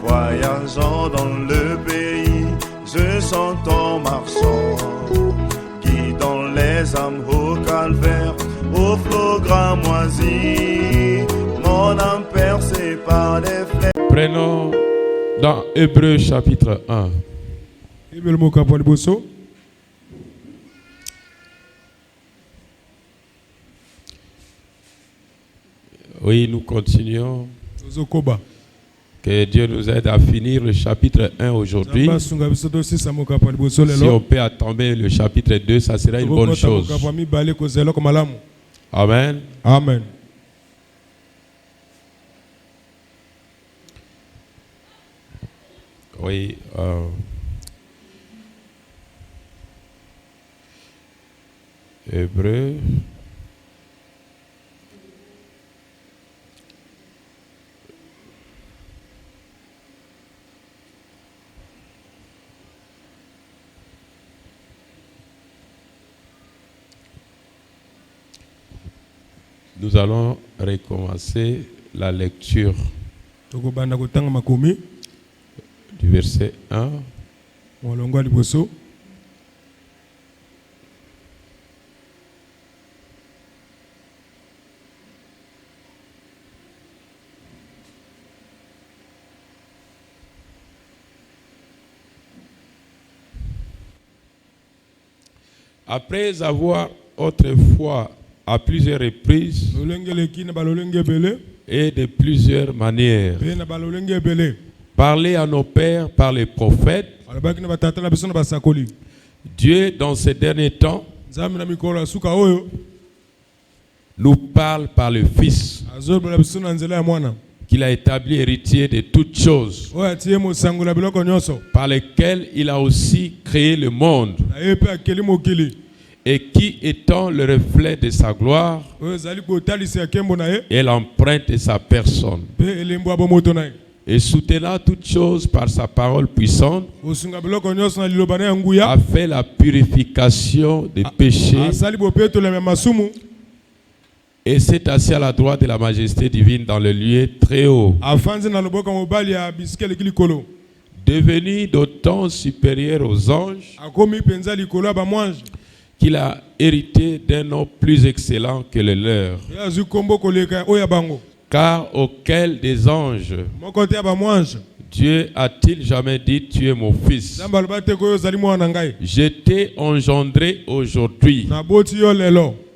Voyageant dans le pays, je chante en marchant, guidant les âmes au calvaire, au flot gramoisi, mon âme percée par des flèches. Prenons dans Hébreux chapitre 1. Oui, nous continuons. Que Dieu nous aide à finir le chapitre 1 aujourd'hui. Si on peut attendre le chapitre 2, ça sera une bonne chose. Amen. Amen. Oui. Hébreux. Nous allons recommencer la lecture du verset 1. Après avoir autrefois à plusieurs reprises et de plusieurs manières parler à nos pères par les prophètes, Dieu dans ces derniers temps nous parle par le Fils qu'il a établi héritier de toutes choses, par lesquelles il a aussi créé le monde, et qui étant le reflet de sa gloire et l'empreinte de sa personne, et soutenant toutes choses par sa parole puissante, a fait la purification des péchés et s'est assis à la droite de la majesté divine dans le lieu très haut, devenu d'autant supérieur aux anges qu'il a hérité d'un nom plus excellent que le leur. Car auquel des anges Dieu a-t-il jamais dit, tu es mon fils? Je t'ai engendré aujourd'hui.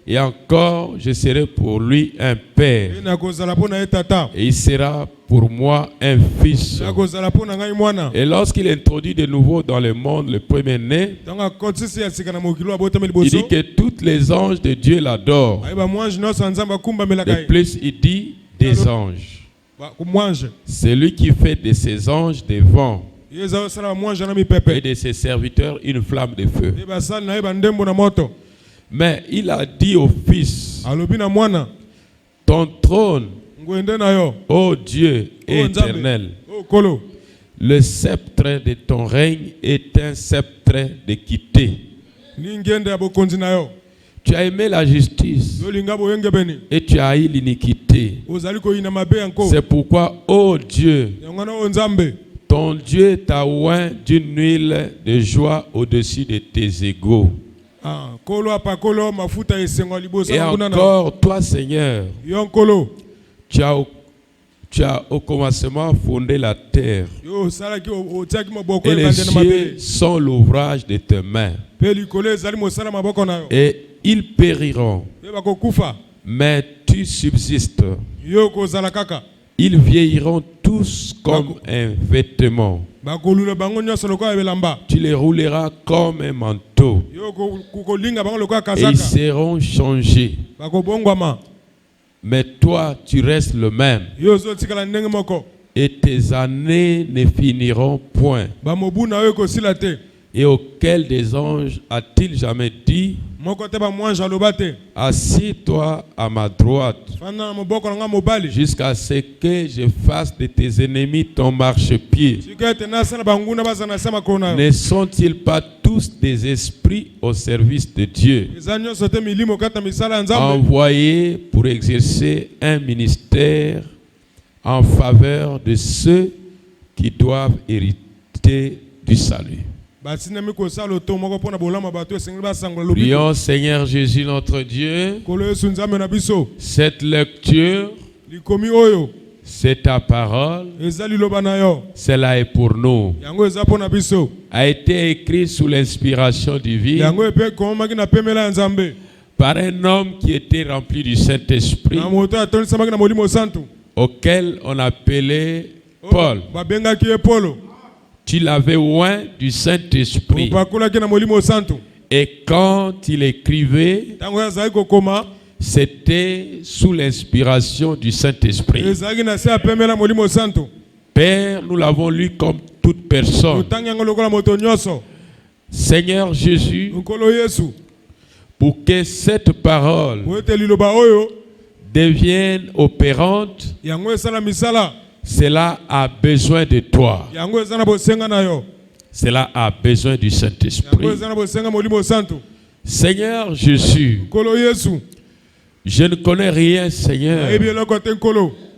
Et encore, je serai pour lui un père. Et il sera pour moi un fils. Et lorsqu'il introduit de nouveau dans le monde le premier-né, il dit que tous les anges de Dieu l'adorent. De plus, il dit des anges. C'est lui qui fait de ses anges des vents et de ses serviteurs une flamme de feu. Mais il a dit au Fils, ton trône, ô Dieu éternel, le sceptre de ton règne est un sceptre d'équité. Tu as aimé la justice et tu as haï l'iniquité. C'est pourquoi, ô Dieu, ton Dieu t'a oint d'une huile de joie au-dessus de tes égaux. Et encore, toi, Seigneur, tu as au commencement fondé la terre. Et les cieux sont l'ouvrage de tes mains. Et ils périront, mais tu subsistes. Ils vieilliront tous comme un vêtement. Tu les rouleras comme un manteau. Et ils seront changés. Mais toi, tu restes le même. Et tes années ne finiront point. Et auquel des anges a-t-il jamais dit, assis-toi à ma droite, jusqu'à ce que je fasse de tes ennemis ton marchepied? Ne sont-ils pas tous des esprits au service de Dieu, envoyés pour exercer un ministère en faveur de ceux qui doivent hériter du salut. Prions, Seigneur Jésus notre Dieu, cette lecture, c'est ta parole, cela est pour nous, a été écrit sous l'inspiration divine par un homme qui était rempli du Saint-Esprit, auquel on appelait Paul. Tu l'avais oint du Saint-Esprit. Et quand il écrivait, c'était sous l'inspiration du Saint-Esprit. Père, nous l'avons lu comme toute personne. Seigneur Jésus, pour que cette parole devienne opérante, cela a besoin de toi. Cela a besoin du Saint-Esprit. Seigneur Jésus, je ne connais rien, Seigneur.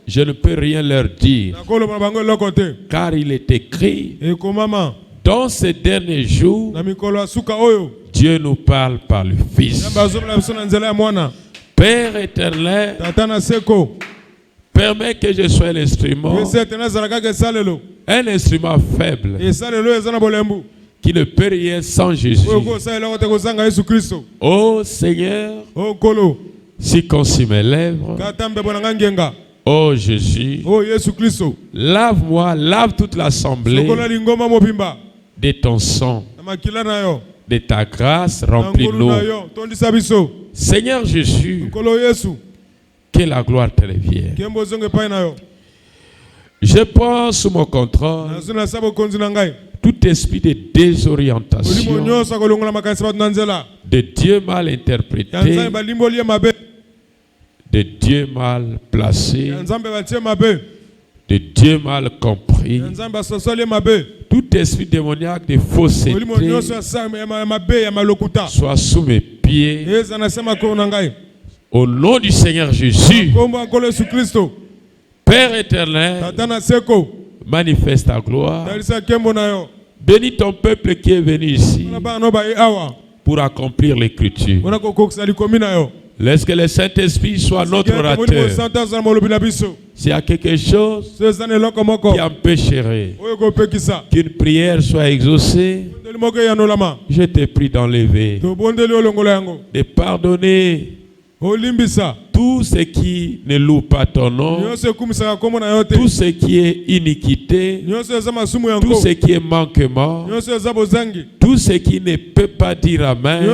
Je ne peux rien leur dire. Car il est écrit, dans ces derniers jours, Dieu nous parle par le Fils. Père éternel, permets que je sois un instrument faible qui ne peut rien sans Jésus. Oh Seigneur, circoncis mes lèvres. Oh Jésus, lave-moi, lave toute l'assemblée de ton sang, de ta grâce, remplis-nous. Seigneur Jésus, que la gloire te revienne. Je prends sous mon contrôle tout esprit de désorientation, de Dieu mal interprété, de Dieu mal placé, de Dieu mal compris, tout esprit démoniaque de fausseté soit sous mes pieds. Au nom du Seigneur Jésus, Père éternel, manifeste ta gloire. Bénis ton peuple qui est venu ici pour accomplir l'écriture. Laisse que le Saint-Esprit soit notre orateur. S'il y a quelque chose qui empêcherait qu'une prière soit exaucée, je te prie d'enlever, de pardonner tout ce qui ne loue pas ton nom, tout ce qui est iniquité, tout ce qui est manquement, tout ce qui ne peut pas dire amen,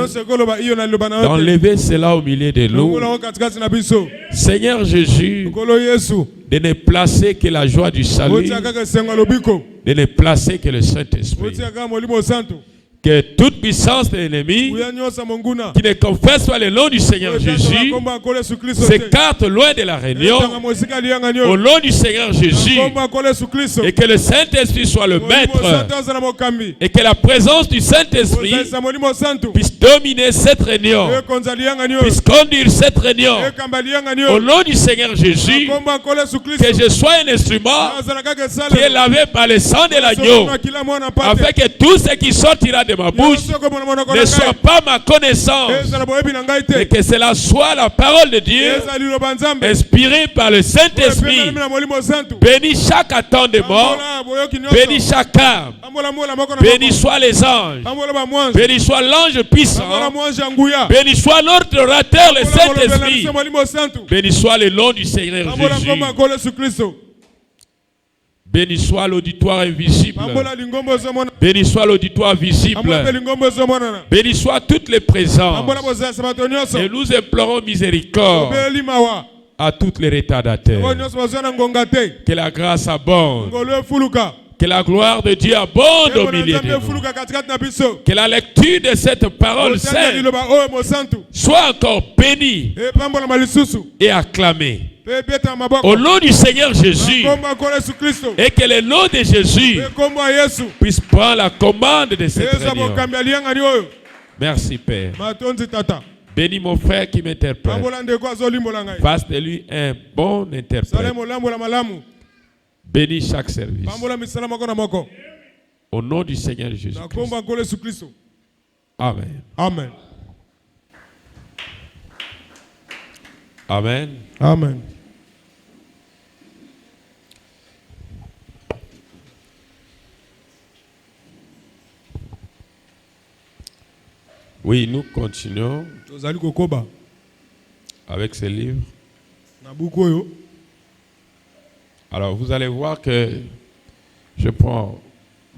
d'enlever cela au milieu de nous. Seigneur Jésus, de ne placer que la joie du salut, de ne placer que le Saint-Esprit. Que toute puissance de l'ennemi qui ne confesse pas le nom du Seigneur Jésus s'écarte loin de la réunion au nom du Seigneur Jésus, et que le Saint-Esprit soit le maître et que la présence du Saint-Esprit puisse dominer cette réunion, puisse conduire cette réunion au nom du Seigneur Jésus. Que je sois un instrument qui est lavé par le sang de l'agneau, afin que tout ce qui sortira de ma bouche ne soit pas ma connaissance, et que cela soit la parole de Dieu inspirée par le Saint-Esprit. Bénis chaque attendement, bénis chaque âme, bénis soit les anges, bénis soit l'ange puissant, bénis soit notre orateur le Saint-Esprit, bénis soit le nom du Seigneur Jésus. Béni soit l'auditoire invisible. Béni soit l'auditoire visible. Béni soit toutes les présences. Et nous implorons miséricorde à toutes les retardataires. Que la grâce abonde. Que la gloire de Dieu abonde au milieu de nous. Que la lecture de cette parole sainte soit encore bénie et acclamée. Au nom du Seigneur Jésus, et que le nom de Jésus puisse prendre la commande de cette réunion. Merci Père. Bénis mon frère qui m'interprète. Fasse de lui un bon interprète. bénis chaque service. Au nom du Seigneur Jésus-Christ. Amen. Amen. Amen. Amen. Oui, nous continuons avec ce livre. Alors, vous allez voir que je prends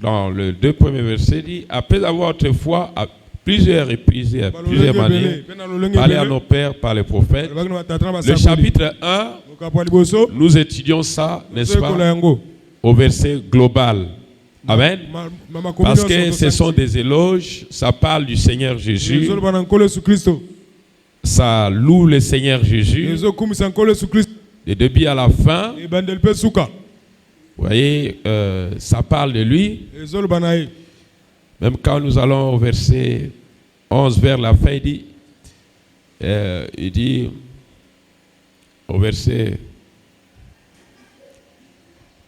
dans le 2 premiers versets, dit, après avoir autrefois à plusieurs reprises et à plusieurs manières parlé à nos pères par les prophètes, le chapitre 1, nous étudions ça, n'est-ce pas, au verset global. Amen. Parce que ce sont des éloges, ça parle du Seigneur Jésus, ça loue le Seigneur Jésus, de début à la fin. Vous voyez, ça parle de lui. Même quand nous allons au verset 11 vers la fin, il dit au verset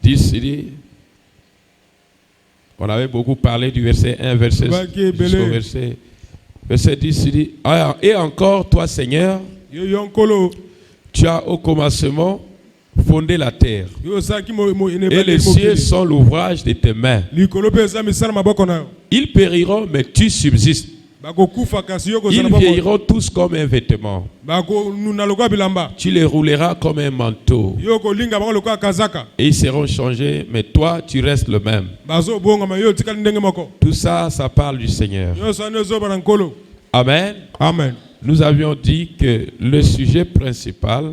10, il dit, on avait beaucoup parlé du verset 1, verset jusqu'au verset 10, il dit, ah, et encore toi Seigneur, tu as au commencement fondé la terre, et les cieux sont l'ouvrage de tes mains. Ils périront, mais tu subsistes. Ils vieilliront tous comme un vêtement. Tu les rouleras comme un manteau. Et ils seront changés, mais toi, tu restes le même. Tout ça, ça parle du Seigneur. Amen. Amen. Nous avions dit que le sujet principal,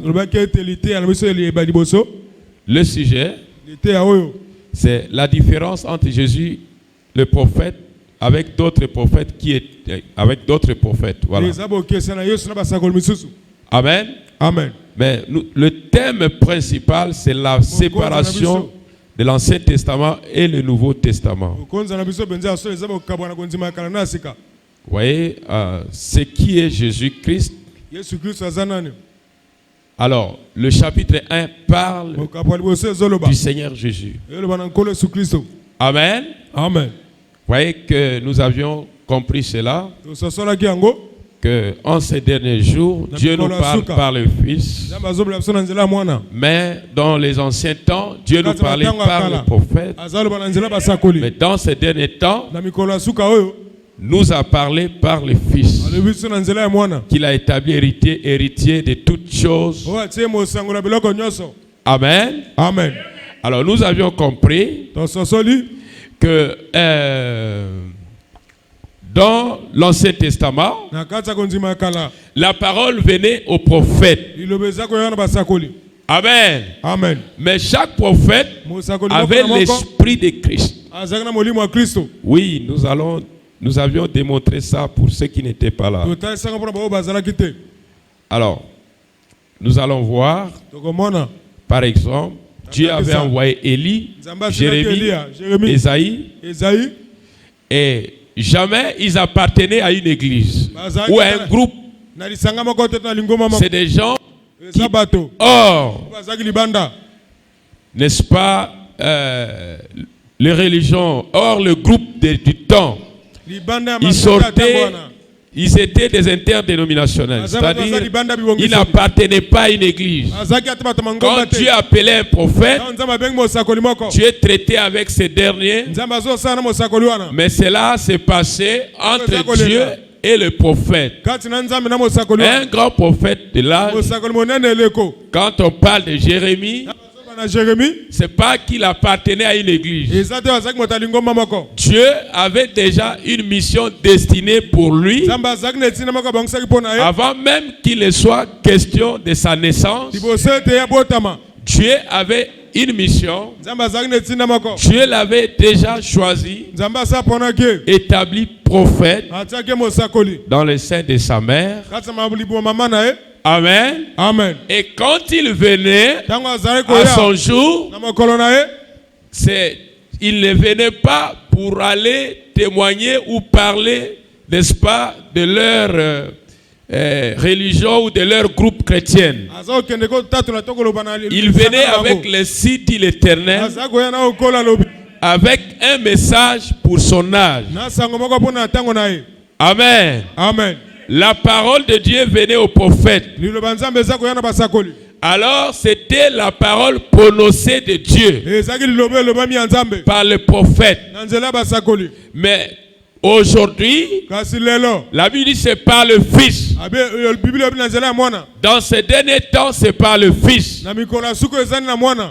c'est la différence entre Jésus, le prophète, avec d'autres prophètes Voilà. Amen. Amen. Mais le thème principal, c'est la séparation de l'Ancien Testament et le Nouveau Testament. Vous voyez, ce qui est Jésus-Christ. Alors, le chapitre 1 parle du Seigneur Jésus. Amen. Amen. Vous voyez que nous avions compris cela, qu'en ces derniers jours, Dieu nous parle par le Fils. Mais dans les anciens temps, Dieu nous parlait par le prophète. Mais dans ces derniers temps, nous a parlé par le Fils, qu'il a établi héritier de toutes choses. Amen. Amen. Alors nous avions compris que dans l'Ancien Testament, la parole venait aux prophètes. Amen. Amen. Mais chaque prophète avait l'esprit de Christ. Oui, nous avions démontré ça pour ceux qui n'étaient pas là. Alors, nous allons voir, par exemple, Dieu avait envoyé Élie, Jérémie, Ésaïe, et jamais ils appartenaient à une église ou à un groupe. C'est des gens qui, or, n'est-ce pas, les religions, hors le groupe du temps, ils sortaient. Ils étaient des interdénominationnels, c'est-à-dire ils n'appartenaient pas à une église. Quand Dieu appelait un prophète, Dieu traitait avec ces derniers, mais cela s'est passé entre Dieu et le prophète. Un grand prophète de l'âge, quand on parle de Jérémie, c'est pas qu'il appartenait à une église. Dieu avait déjà une mission destinée pour lui avant même qu'il ne soit question de sa naissance. Dieu avait une mission. Dieu l'avait déjà choisi, établi prophète dans le sein de sa mère. Amen. Amen. Et quand il venait à son jour, il ne venait pas pour aller témoigner ou parler, n'est-ce pas, de religion ou de leur groupe chrétien. Il venait avec les sites de l'Éternel, avec un message pour son âge. Amen. Amen. La parole de Dieu venait au prophète. Alors c'était la parole prononcée de Dieu par le prophète. Mais aujourd'hui, la Bible dit c'est par le Fils. Dans ces derniers temps, c'est par le Fils.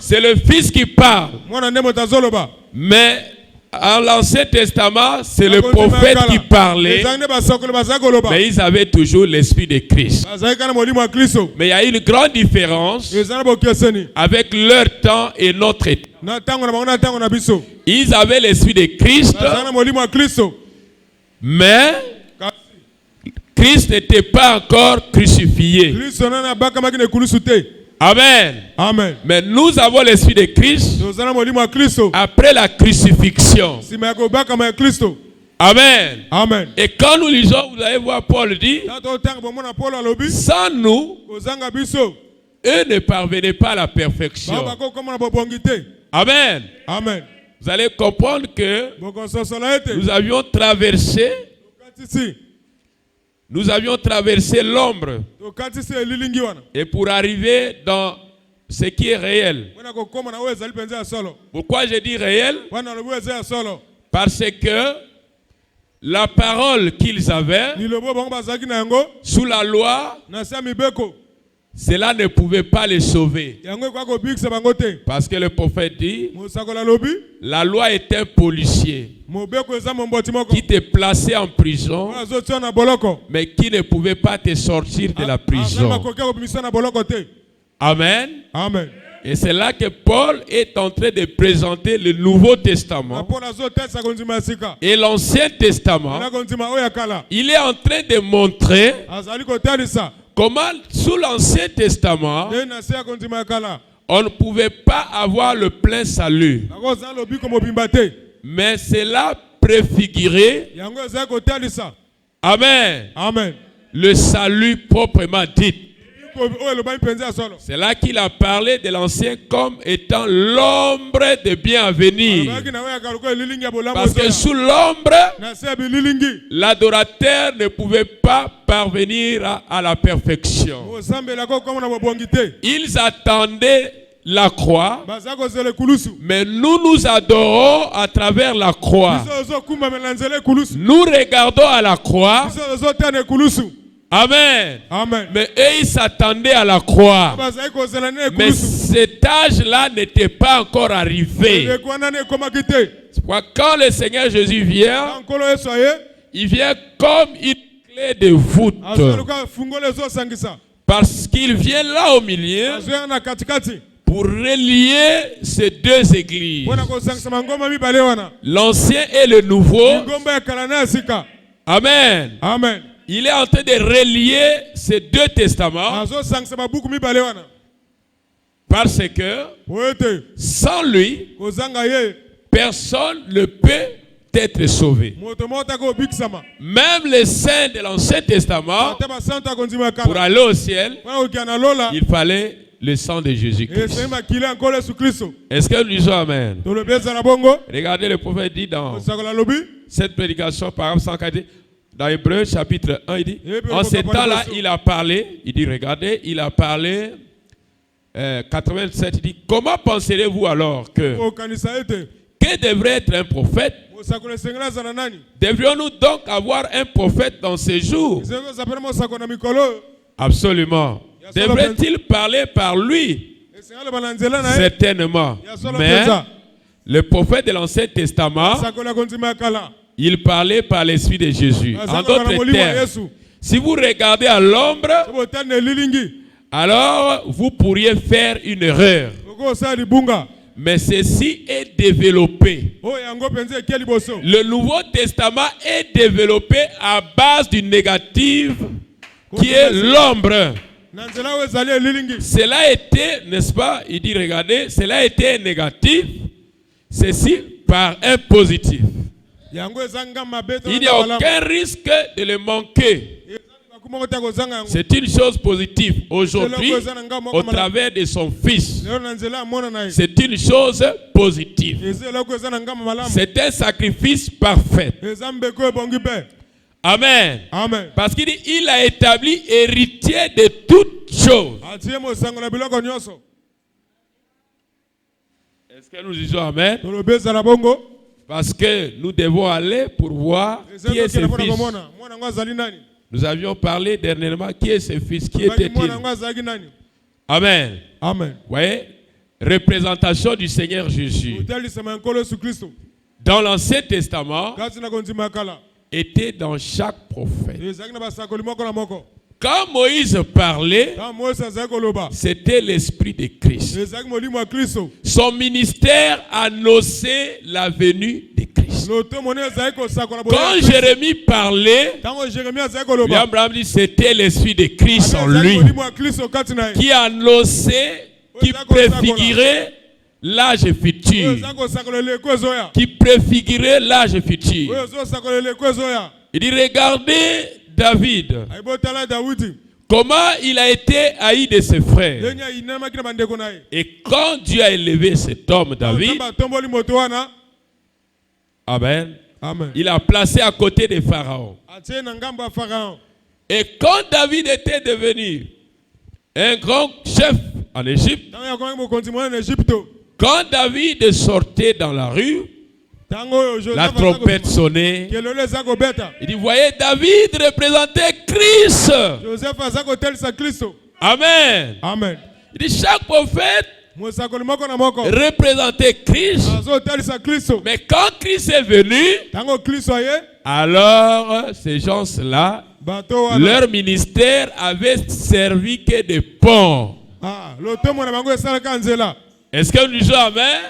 C'est le Fils qui parle. Mais en l'Ancien Testament, c'est le prophète qui parlait. Mais ils avaient toujours l'Esprit de Christ. Mais il y a une grande différence avec leur temps et notre temps. Ils avaient l'Esprit de Christ, mais Christ n'était pas encore crucifié. Amen. Amen. Mais nous avons l'Esprit de Christ après la crucifixion. Amen. Amen. Et quand nous lisons, vous allez voir Paul dit, sans nous, eux ne parvenaient pas à la perfection. Amen. Amen. Vous allez comprendre que nous avions traversé l'ombre. Et pour arriver dans ce qui est réel. Pourquoi je dis réel? Parce que la parole qu'ils avaient sous la loi, cela ne pouvait pas les sauver. Parce que le prophète dit, la loi est un policier qui te plaçait en prison, mais qui ne pouvait pas te sortir de la prison. Amen. Amen. Et c'est là que Paul est en train de présenter le Nouveau Testament et l'Ancien Testament. Il est en train de montrer comment sous l'Ancien Testament on ne pouvait pas avoir le plein salut. Mais cela préfigurait Amen. Amen. Le salut proprement dit. C'est là qu'il a parlé de l'ancien comme étant l'ombre de bien à venir. Parce que sous l'ombre, l'adorateur ne pouvait pas parvenir à la perfection. Ils attendaient la croix, mais nous adorons à travers la croix. Nous regardons à la croix. Amen. Amen. Mais eux, ils s'attendaient à la croix. Mais cet âge-là n'était pas encore arrivé. C'est pourquoi quand le Seigneur Jésus vient, il vient comme une clé de voûte. Parce qu'il vient là au milieu pour relier ces deux églises. L'ancien et le nouveau. Amen. Amen. Il est en train de relier ces deux testaments parce que sans lui, personne ne peut être sauvé. Même les saints de l'Ancien Testament, pour aller au ciel, il fallait le sang de Jésus-Christ. Est-ce que nous disons Amen? Regardez, le prophète dit dans cette prédication, paragraphe 140, dans Hébreux chapitre 1, il dit, en ce temps-là, il a parlé, il dit, regardez, il a parlé, 87, il dit, comment penserez-vous alors que devrait être un prophète? Devrions-nous donc avoir un prophète dans ces jours? Absolument. Devrait-il parler par lui? Certainement. Mais le prophète de l'Ancien Testament, il parlait par l'Esprit de Jésus. En d'autres termes, si vous regardez à l'ombre, alors vous pourriez faire une erreur. Mais ceci est développé. Le Nouveau Testament est développé à base du négatif qui est l'ombre. Cela était, n'est-ce pas? Il dit, regardez, cela était négatif, ceci par un positif. Il n'y a aucun risque de le manquer. C'est une chose positive. Aujourd'hui, au travers de son fils, c'est une chose positive. C'est un sacrifice parfait. Amen. Amen. Parce qu'il dit, il a établi héritier de toutes choses. Est-ce que nous disons Amen? Parce que nous devons aller pour voir qui est ce fils. Nous avions parlé dernièrement qui est ce fils, qui était-il? Amen. Amen. Vous voyez? Représentation du Seigneur Jésus. Dans l'Ancien Testament, était dans chaque prophète. Quand Moïse parlait, c'était l'Esprit de Christ. Son ministère annonçait la venue de Christ. Quand Jérémie parlait, Abraham dit c'était l'Esprit de Christ en lui qui annonçait, qui préfigurait l'âge futur. Qui préfigurait l'âge futur. Il dit regardez David. Comment il a été haï de ses frères. Et quand Dieu a élevé cet homme David, Amen, il a placé à côté de Pharaon. Et quand David était devenu un grand chef en Égypte, quand David sortait dans la rue, la trompette sonnait. Il dit, voyez, David représentait Christ. Amen. Amen. Il dit, chaque prophète représentait Christ. Mais quand Christ est venu, alors ces gens-là, leur ministère avait servi que de pont. Est-ce que nous disons Amen?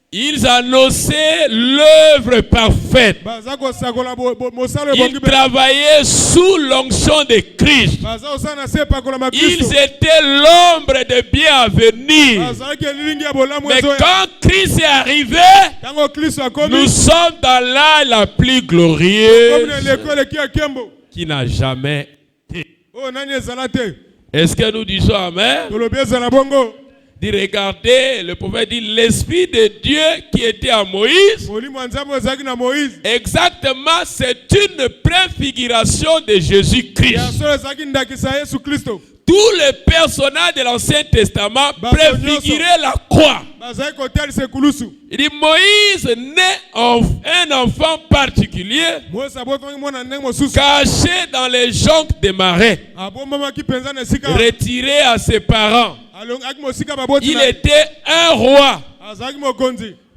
Ils annonçaient l'œuvre parfaite. Ils travaillaient sous l'onction de Christ. Ils étaient l'ombre de bien à venir. Mais quand Christ est arrivé, nous sommes dans l'âge la plus glorieuse qui n'a jamais été. Est-ce que nous disons Amen? Dit, regardez, le prophète dit, l'Esprit de Dieu qui était à Moïse, exactement, c'est une préfiguration de Jésus-Christ. Tous les personnages de l'Ancien Testament préfiguraient la croix. Il dit, Moïse naît un enfant particulier, caché dans les joncs des marais, retiré à ses parents. Il était un roi,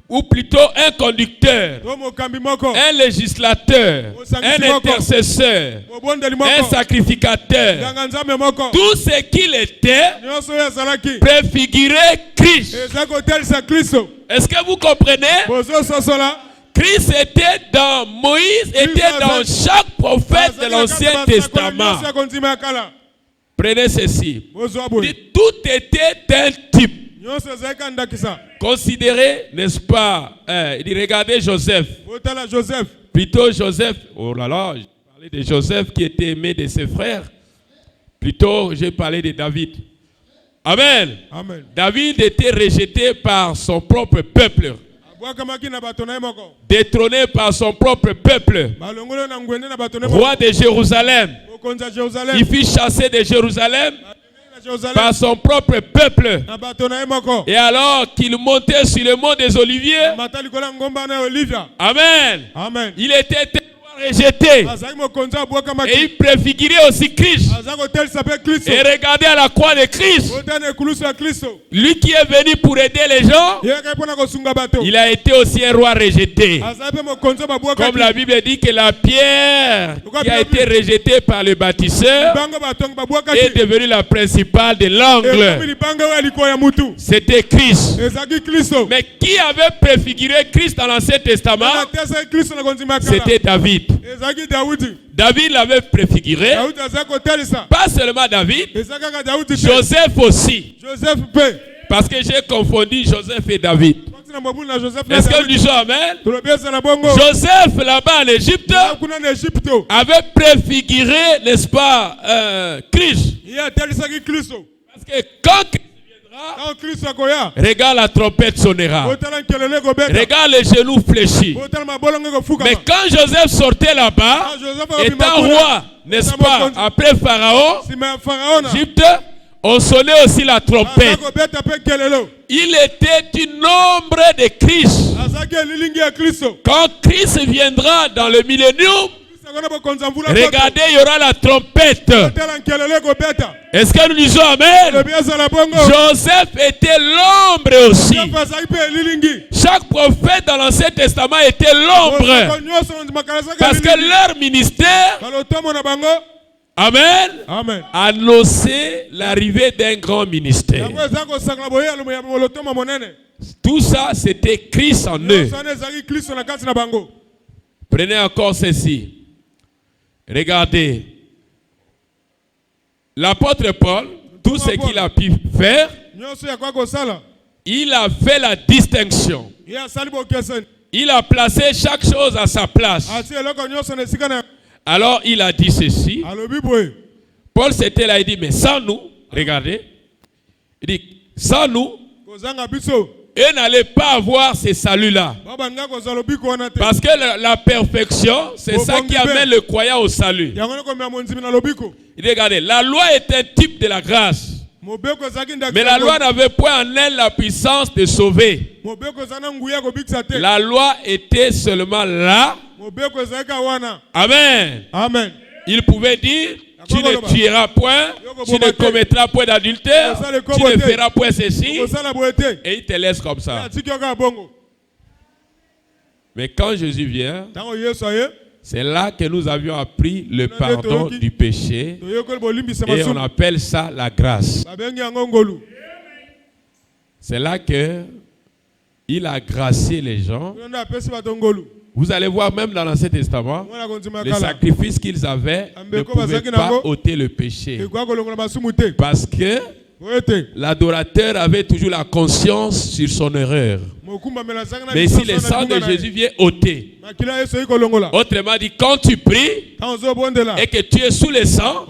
ou plutôt un conducteur, un législateur, un intercesseur, un sacrificateur. Tout ce qu'il était préfigurait Christ. Est-ce que vous comprenez? Christ était dans Moïse, était dans chaque prophète de l'Ancien Testament. Prenez ceci. Tout était un type. Considérez, n'est-ce pas? Il dit, regardez Joseph. Plutôt Joseph. Oh là là, j'ai parlé de Joseph qui était aimé de ses frères. Plutôt, j'ai parlé de David. Amen. Amen. David était rejeté par son propre peuple. Détrôné par son propre peuple. Roi de Jérusalem. Il fut chassé de Jérusalem par son propre peuple. Et alors qu'il montait sur le mont des Oliviers, Amen. Amen. Il était rejeté. Et il préfigurait aussi Christ. Et regardez à la croix de Christ. Lui qui est venu pour aider les gens, il a été aussi un roi rejeté. Comme la Bible dit que la pierre qui a été rejetée par le bâtisseur est devenue la principale de l'angle. C'était Christ. Mais qui avait préfiguré Christ dans l'Ancien Testament? C'était David. David l'avait préfiguré. Pas seulement David, Joseph aussi. Parce que j'ai confondu Joseph et David. Est-ce que nous disons Amen? Joseph, là-bas en Égypte, avait préfiguré, n'est-ce pas, Christ. Parce que quand Christ viendra, regarde la trompette sonnera. Regarde les genoux fléchis. Mais quand Joseph sortait là-bas, étant roi, n'est-ce pas, après Pharaon, Égypte, on sonnait aussi la trompette. Il était une ombre de Christ. Quand Christ viendra dans le millénium, regardez, il y aura la trompette. Est-ce que nous disons Amen? Joseph était l'ombre aussi. Chaque prophète dans l'Ancien Testament était l'ombre. Parce que leur ministère, Amen, annonçait l'arrivée d'un grand ministère. Tout ça, c'était Christ en eux. Prenez encore ceci. Regardez. L'apôtre Paul, tout ce qu'il a pu faire, il a fait la distinction. Il a placé chaque chose à sa place. Alors il a dit ceci. Paul s'était là, il dit, mais sans nous, regardez, il dit, sans nous, eux n'allaient pas avoir ces saluts-là. Parce que la perfection, c'est ça qui amène le croyant au salut. Il dit, regardez, la loi est un type de la grâce. Mais la loi n'avait point en elle la puissance de sauver. La loi était seulement là. Amen. Il pouvait dire, tu ne tueras point, tu ne commettras point d'adultère, tu ne feras point ceci, et il te laisse comme ça. Mais quand Jésus vient, c'est là que nous avions appris le pardon du péché, et on appelle ça la grâce. C'est là que il a gracié les gens. Vous allez voir même dans l'Ancien Testament, les sacrifices qu'ils avaient ne pouvaient pas ôter le péché. Parce que l'adorateur avait toujours la conscience sur son erreur. Mais ici, le sang de Jésus vient ôter. Autrement dit, quand tu pries et que tu es sous le sang,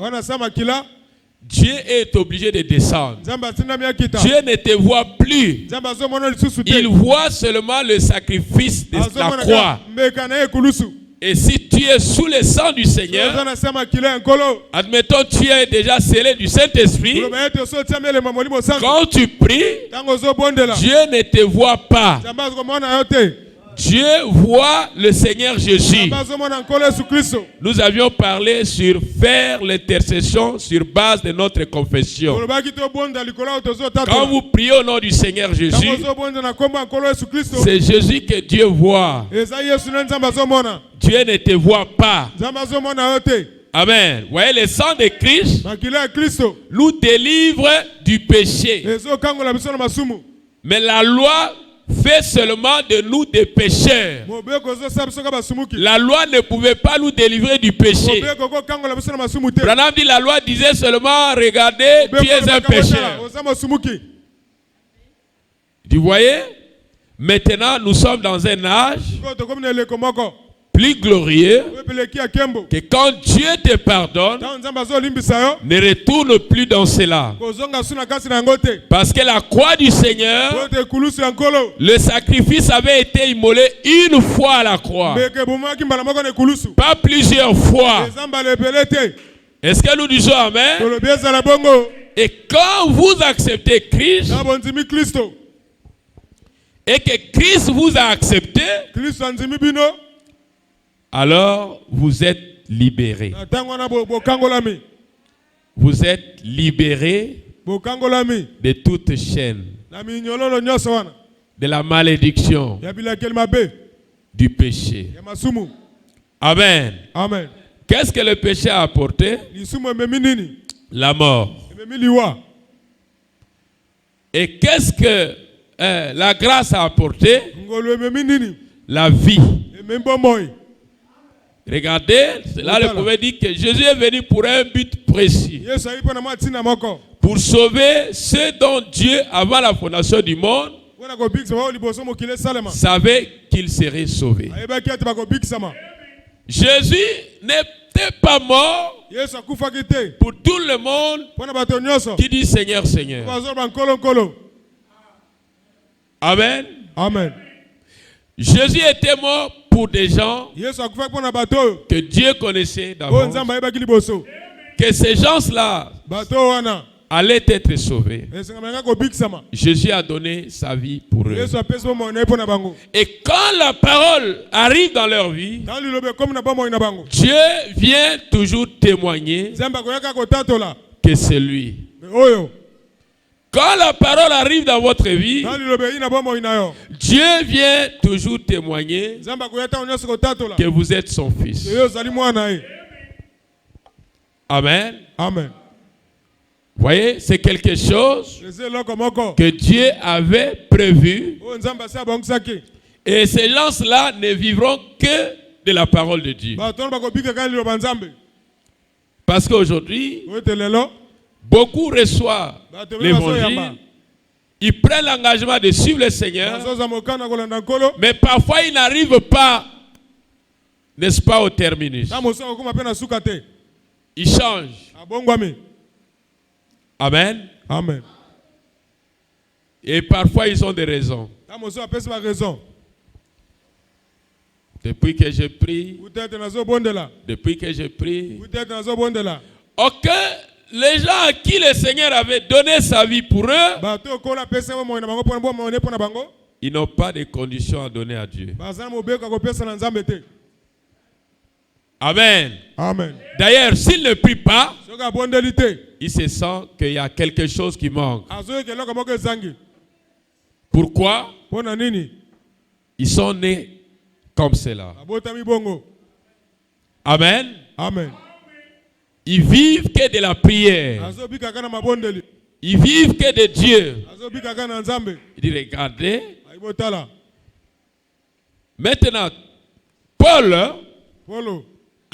Dieu est obligé de descendre. Dieu ne te voit plus. Il voit seulement le sacrifice de la croix. Et si tu es sous le sang du Seigneur, admettons tu es déjà scellé du Saint-Esprit, quand tu pries, Dieu ne te voit pas. Dieu voit le Seigneur Jésus. Nous avions parlé sur faire l'intercession sur base de notre confession. Quand vous priez au nom du Seigneur Jésus, c'est Jésus que Dieu voit. Dieu ne te voit pas. Amen. Vous voyez, le sang de Christ nous délivre du péché. Mais la loi fait seulement de nous des pécheurs. La loi ne pouvait pas nous délivrer du péché. Branham dit, la loi disait seulement, regardez, tu es un pécheur. Vous voyez? Maintenant, nous sommes dans un âge plus glorieux que quand Dieu te pardonne, ne retourne plus dans cela. Parce que la croix du Seigneur, le sacrifice avait été immolé une fois à la croix, pas plusieurs fois. Est-ce que nous disons Amen? Et quand vous acceptez Christ, et que Christ vous a accepté, alors vous êtes libérés. Vous êtes libérés de toute chaîne, de la malédiction, du péché. Amen. Qu'est-ce que le péché a apporté? La mort. Et qu'est-ce que la grâce a apporté? La vie. Regardez, là le prophète dit que Jésus est venu pour un but précis. Pour sauver ceux dont Dieu, avant la fondation du monde, savait qu'il serait sauvé. Jésus n'était pas mort pour tout le monde qui dit Seigneur, Seigneur. Amen. Amen. Jésus était mort pour des gens que Dieu connaissait d'avance. Que ces gens-là allaient être sauvés. Jésus a donné sa vie pour eux. Et quand la parole arrive dans leur vie, Dieu vient toujours témoigner que c'est lui. Quand la parole arrive dans votre vie, Dieu vient toujours témoigner que vous êtes son fils. Amen. Amen. Vous voyez, c'est quelque chose que Dieu avait prévu. Et ces gens-là ne vivront que de la parole de Dieu. Parce qu'aujourd'hui, beaucoup reçoivent l'évangile. Ils prennent l'engagement de suivre le Seigneur. Mais parfois, ils n'arrivent pas, n'est-ce pas, au terminus. Ils changent. Amen. Amen. Et parfois, ils ont des raisons. Depuis que je prie, aucun, les gens à qui le Seigneur avait donné sa vie pour eux, ils n'ont pas de conditions à donner à Dieu. Amen. Amen. D'ailleurs, s'ils ne prient pas, ils se sentent qu'il y a quelque chose qui manque. Pourquoi? Ils sont nés comme cela. Amen. Amen. Ils vivent que de la prière. Ils vivent que de Dieu. Il dit, regardez. Maintenant, Paul,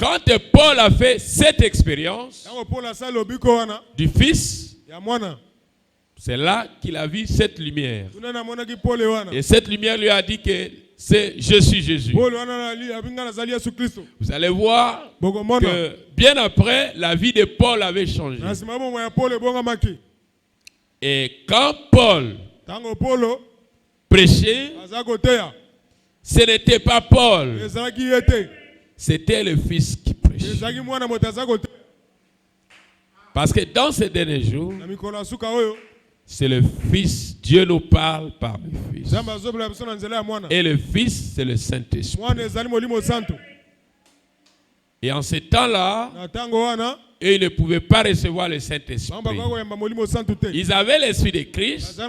quand Paul a fait cette expérience du Fils, c'est là qu'il a vu cette lumière. Et cette lumière lui a dit que c'est je suis Jésus. Vous allez voir que bien après, la vie de Paul avait changé. Et quand Paul prêchait, ce n'était pas Paul. C'était le Fils qui prêchait. Parce que dans ces derniers jours, c'est le Fils. Dieu nous parle par le Fils. Et le Fils, c'est le Saint-Esprit. Et en ce temps-là, ils ne pouvaient pas recevoir le Saint-Esprit. Ils avaient l'Esprit de Christ,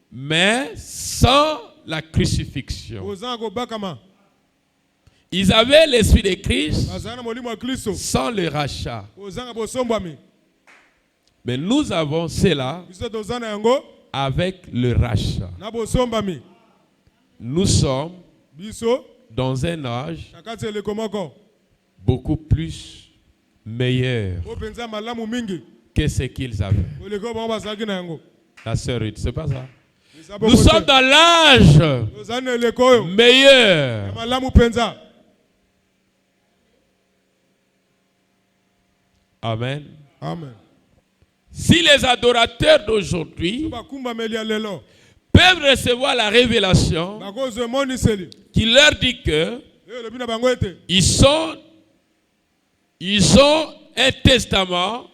mais sans la crucifixion. Ils avaient l'Esprit de Christ sans le rachat. Mais nous avons cela avec le rachat. Nous sommes dans un âge beaucoup plus meilleur que ce qu'ils avaient. La sœur Ruth, c'est pas ça? Nous sommes dans l'âge meilleur. Amen. Amen. Si les adorateurs d'aujourd'hui peuvent recevoir la révélation qui leur dit que ils ont un testament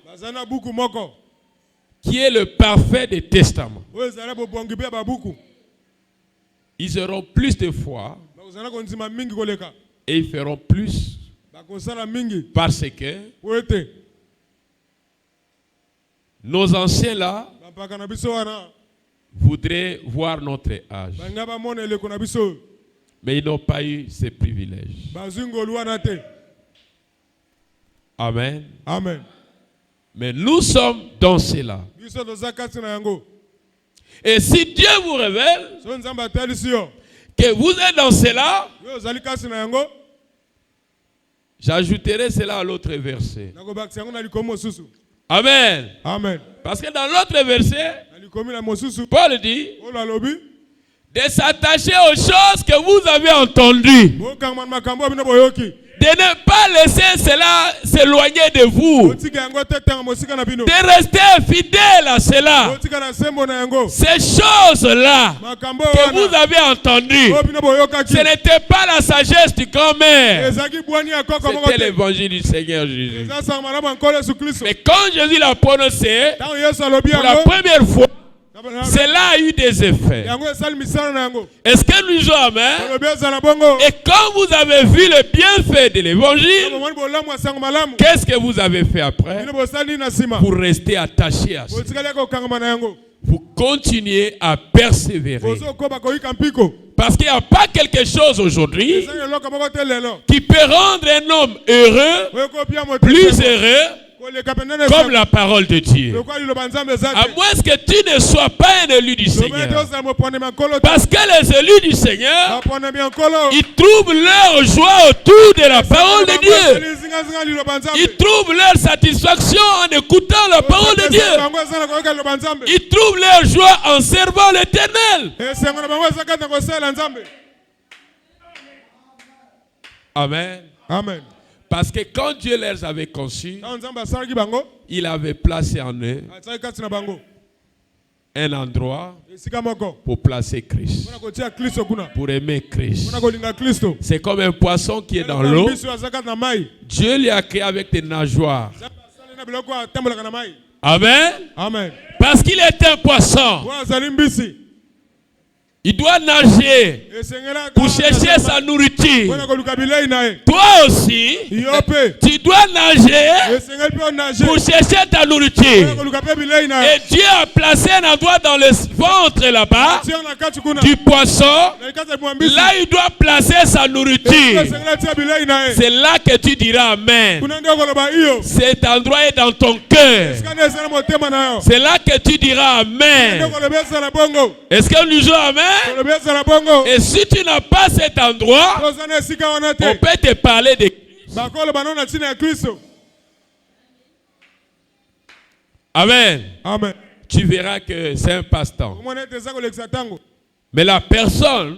qui est le parfait des testaments, ils auront plus de foi et ils feront plus parce que nos anciens là voudraient voir notre âge, mais ils n'ont pas eu ces privilèges. Amen. Amen. Mais nous sommes dans cela. Et si Dieu vous révèle que vous êtes dans cela, j'ajouterai cela à l'autre verset. Amen. Amen. Parce que dans l'autre verset, Paul dit de s'attacher aux choses que vous avez entendues. De ne pas laisser cela s'éloigner de vous. De rester fidèle à cela. Ces choses-là que vous avez entendues, ce n'était pas la sagesse du grand-mère. C'était l'évangile du Seigneur Jésus. Mais quand Jésus l'a prononcé, pour la première fois, cela a eu des effets. Est-ce que nous jouons amen? Et quand vous avez vu le bienfait de l'évangile, qu'est-ce que vous avez fait après? Pour rester attaché à ça. Vous continuez à persévérer. Parce qu'il n'y a pas quelque chose aujourd'hui qui peut rendre un homme heureux, plus heureux, comme la parole de Dieu. À moins que tu ne sois pas un élu du Seigneur. Parce que les élus du Seigneur, ils trouvent leur joie autour de la parole de Dieu. Ils trouvent leur satisfaction en écoutant la parole de Dieu. Ils trouvent leur joie en servant l'Éternel. Amen. Amen. Parce que quand Dieu les avait conçus, il avait placé en eux un endroit pour placer Christ, pour aimer Christ. C'est comme un poisson qui est dans l'eau. Dieu l'a créé avec des nageoires. Amen. Amen. Parce qu'il est un poisson. Il doit nager pour chercher sa nourriture. Toi aussi, tu dois nager pour chercher ta nourriture. Et Dieu a placé un endroit dans le ventre là-bas du poisson. Là, il doit placer sa nourriture. C'est là que tu diras Amen. Cet endroit est dans ton cœur. C'est là que tu diras Amen. Est-ce que nous jouons Amen? Et si tu n'as pas cet endroit, on peut te parler de Christ. Amen. Amen. Tu verras que c'est un passe-temps. Mais la personne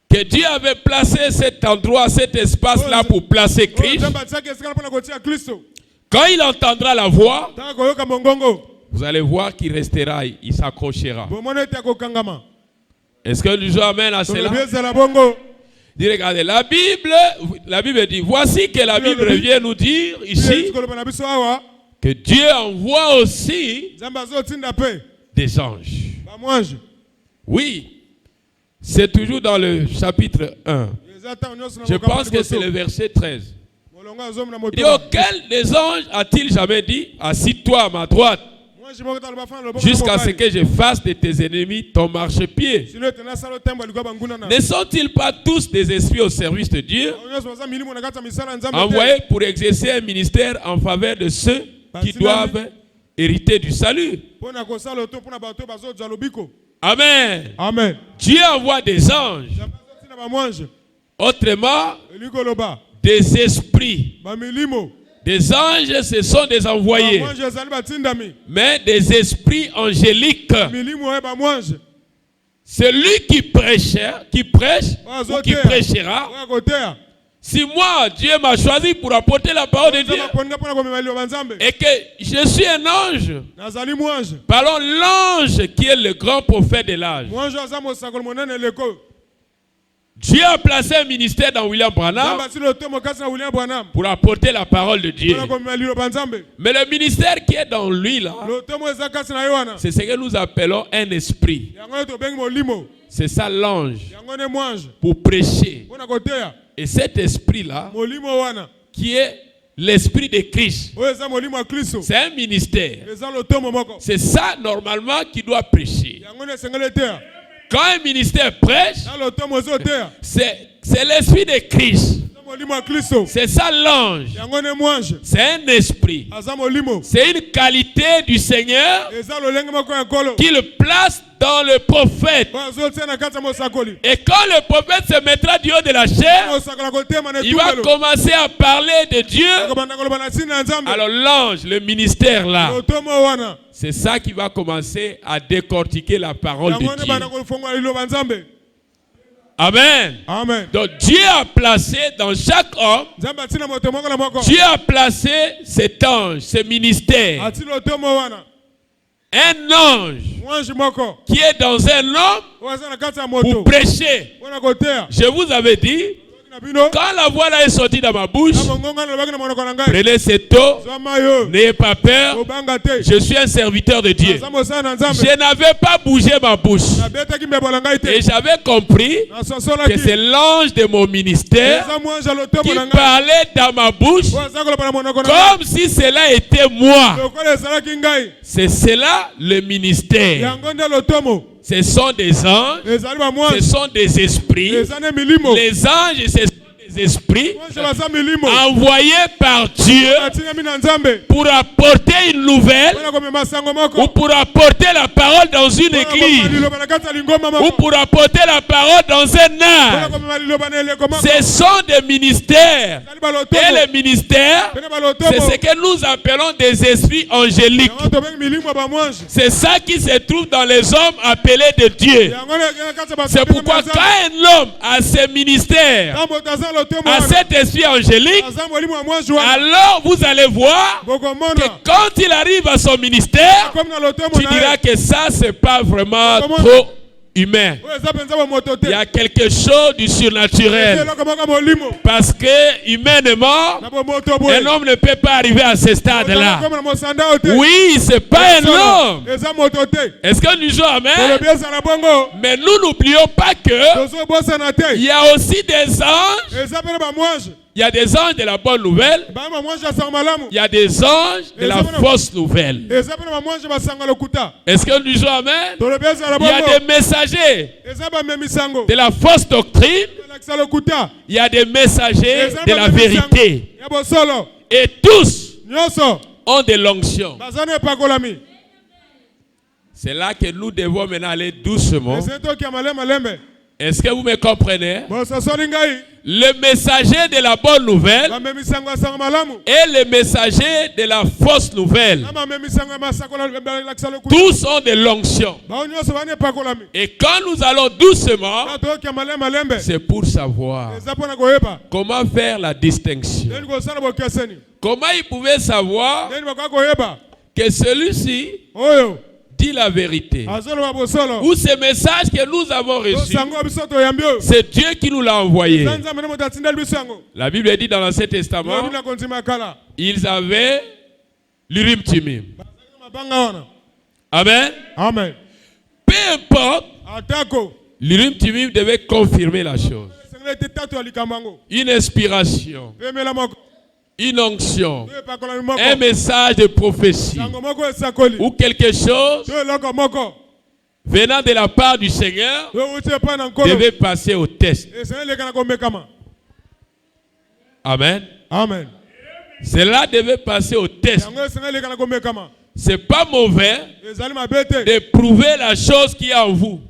que Dieu avait placé cet endroit, cet espace-là pour placer Christ, quand il entendra la voix, vous allez voir qu'il restera, il s'accrochera. Est-ce que nous jouons Amen à cela? Dis, regardez, la Bible dit, voici que la Bible vient nous dire ici que Dieu envoie aussi des anges. Oui, c'est toujours dans le chapitre 1. Je pense que c'est le verset 13. Il dit, auquel des anges a-t-il jamais dit, assis-toi à ma droite, jusqu'à ce que je fasse de tes ennemis ton marchepied? Ne sont-ils pas tous des esprits au service de Dieu, envoyés pour exercer un ministère en faveur de ceux qui doivent hériter du salut? Amen. Amen. Dieu envoie des anges. Autrement, des esprits. Des anges, ce sont des envoyés. Mais des esprits angéliques. Celui qui prêche ou qui prêchera. Si moi, Dieu m'a choisi pour apporter la parole de Dieu et que je suis un ange, parlons l'ange qui est le grand prophète de l'âge. Dieu a placé un ministère dans William Branham pour apporter la parole de Dieu. Mais le ministère qui est dans lui là, c'est ce que nous appelons un esprit. C'est ça l'ange pour prêcher. Et cet esprit-là, qui est l'esprit de Christ, c'est un ministère. C'est ça normalement qui doit prêcher. Quand un ministère prêche, c'est l'esprit de Christ C'est ça l'ange. C'est un esprit. C'est une qualité du Seigneur qu'il place dans le prophète. Et quand le prophète se mettra du haut de la chair, il va commencer à parler de Dieu. Alors l'ange, le ministère là, c'est ça qui va commencer à décortiquer la parole de Dieu. Amen. Amen. Donc Dieu a placé dans chaque homme, Dieu a placé cet ange, ce ministère. Un ange qui est dans un homme pour prêcher. Je vous avais dit, quand la voix là est sortie dans ma bouche, prenez cette eau, n'ayez pas peur, je suis un serviteur de Dieu. Je n'avais pas bougé ma bouche. Et j'avais compris que c'est l'ange de mon ministère qui parlait dans ma bouche comme si cela était moi. C'est cela le ministère. Ce sont des anges, ce sont des esprits. Les anges, ce sont des esprits envoyés par Dieu pour apporter une nouvelle ou pour apporter la parole dans une église ou pour apporter la parole dans un art. Ce sont des ministères. Et les ministères, c'est ce que nous appelons des esprits angéliques. C'est ça qui se trouve dans les hommes appelés de Dieu. C'est pourquoi quand un homme a ce ministère, à cet esprit angélique, alors vous allez voir que quand il arrive à son ministère, tu diras que ça c'est pas vraiment trop humain. Il y a quelque chose du surnaturel. Parce que humainement, un homme ne peut pas arriver à ce stade-là. Oui, c'est pas un homme. Est-ce que nous jouons amen? Mais nous n'oublions pas que il y a aussi des anges. Il y a des anges de la bonne nouvelle. Il y a des anges de la fausse nouvelle. Est-ce que nous jouons amen? Il y a des messagers de la fausse doctrine. Il y a des messagers de la vérité. Et tous ont de l'onction. C'est là que nous devons maintenant aller doucement. Est-ce que vous me comprenez? Le messager de la bonne nouvelle et le messager de la fausse nouvelle, tous ont de l'onction. Et quand nous allons doucement, c'est pour savoir comment faire la distinction. Comment ils pouvaient savoir que celui-ci dit la vérité. Ou ce message que nous avons reçu, c'est Dieu qui nous l'a envoyé. La Bible dit dans l'Ancien Testament, ils avaient l'Urim Tumim. Amen. Amen. Peu importe, l'Urim Tumim devait confirmer la chose. Une inspiration, une onction, un message de prophétie ou quelque chose venant de la part du Seigneur devait passer au test. Amen. Amen. Cela devait passer au test. C'est pas mauvais de prouver la chose qui est en vous.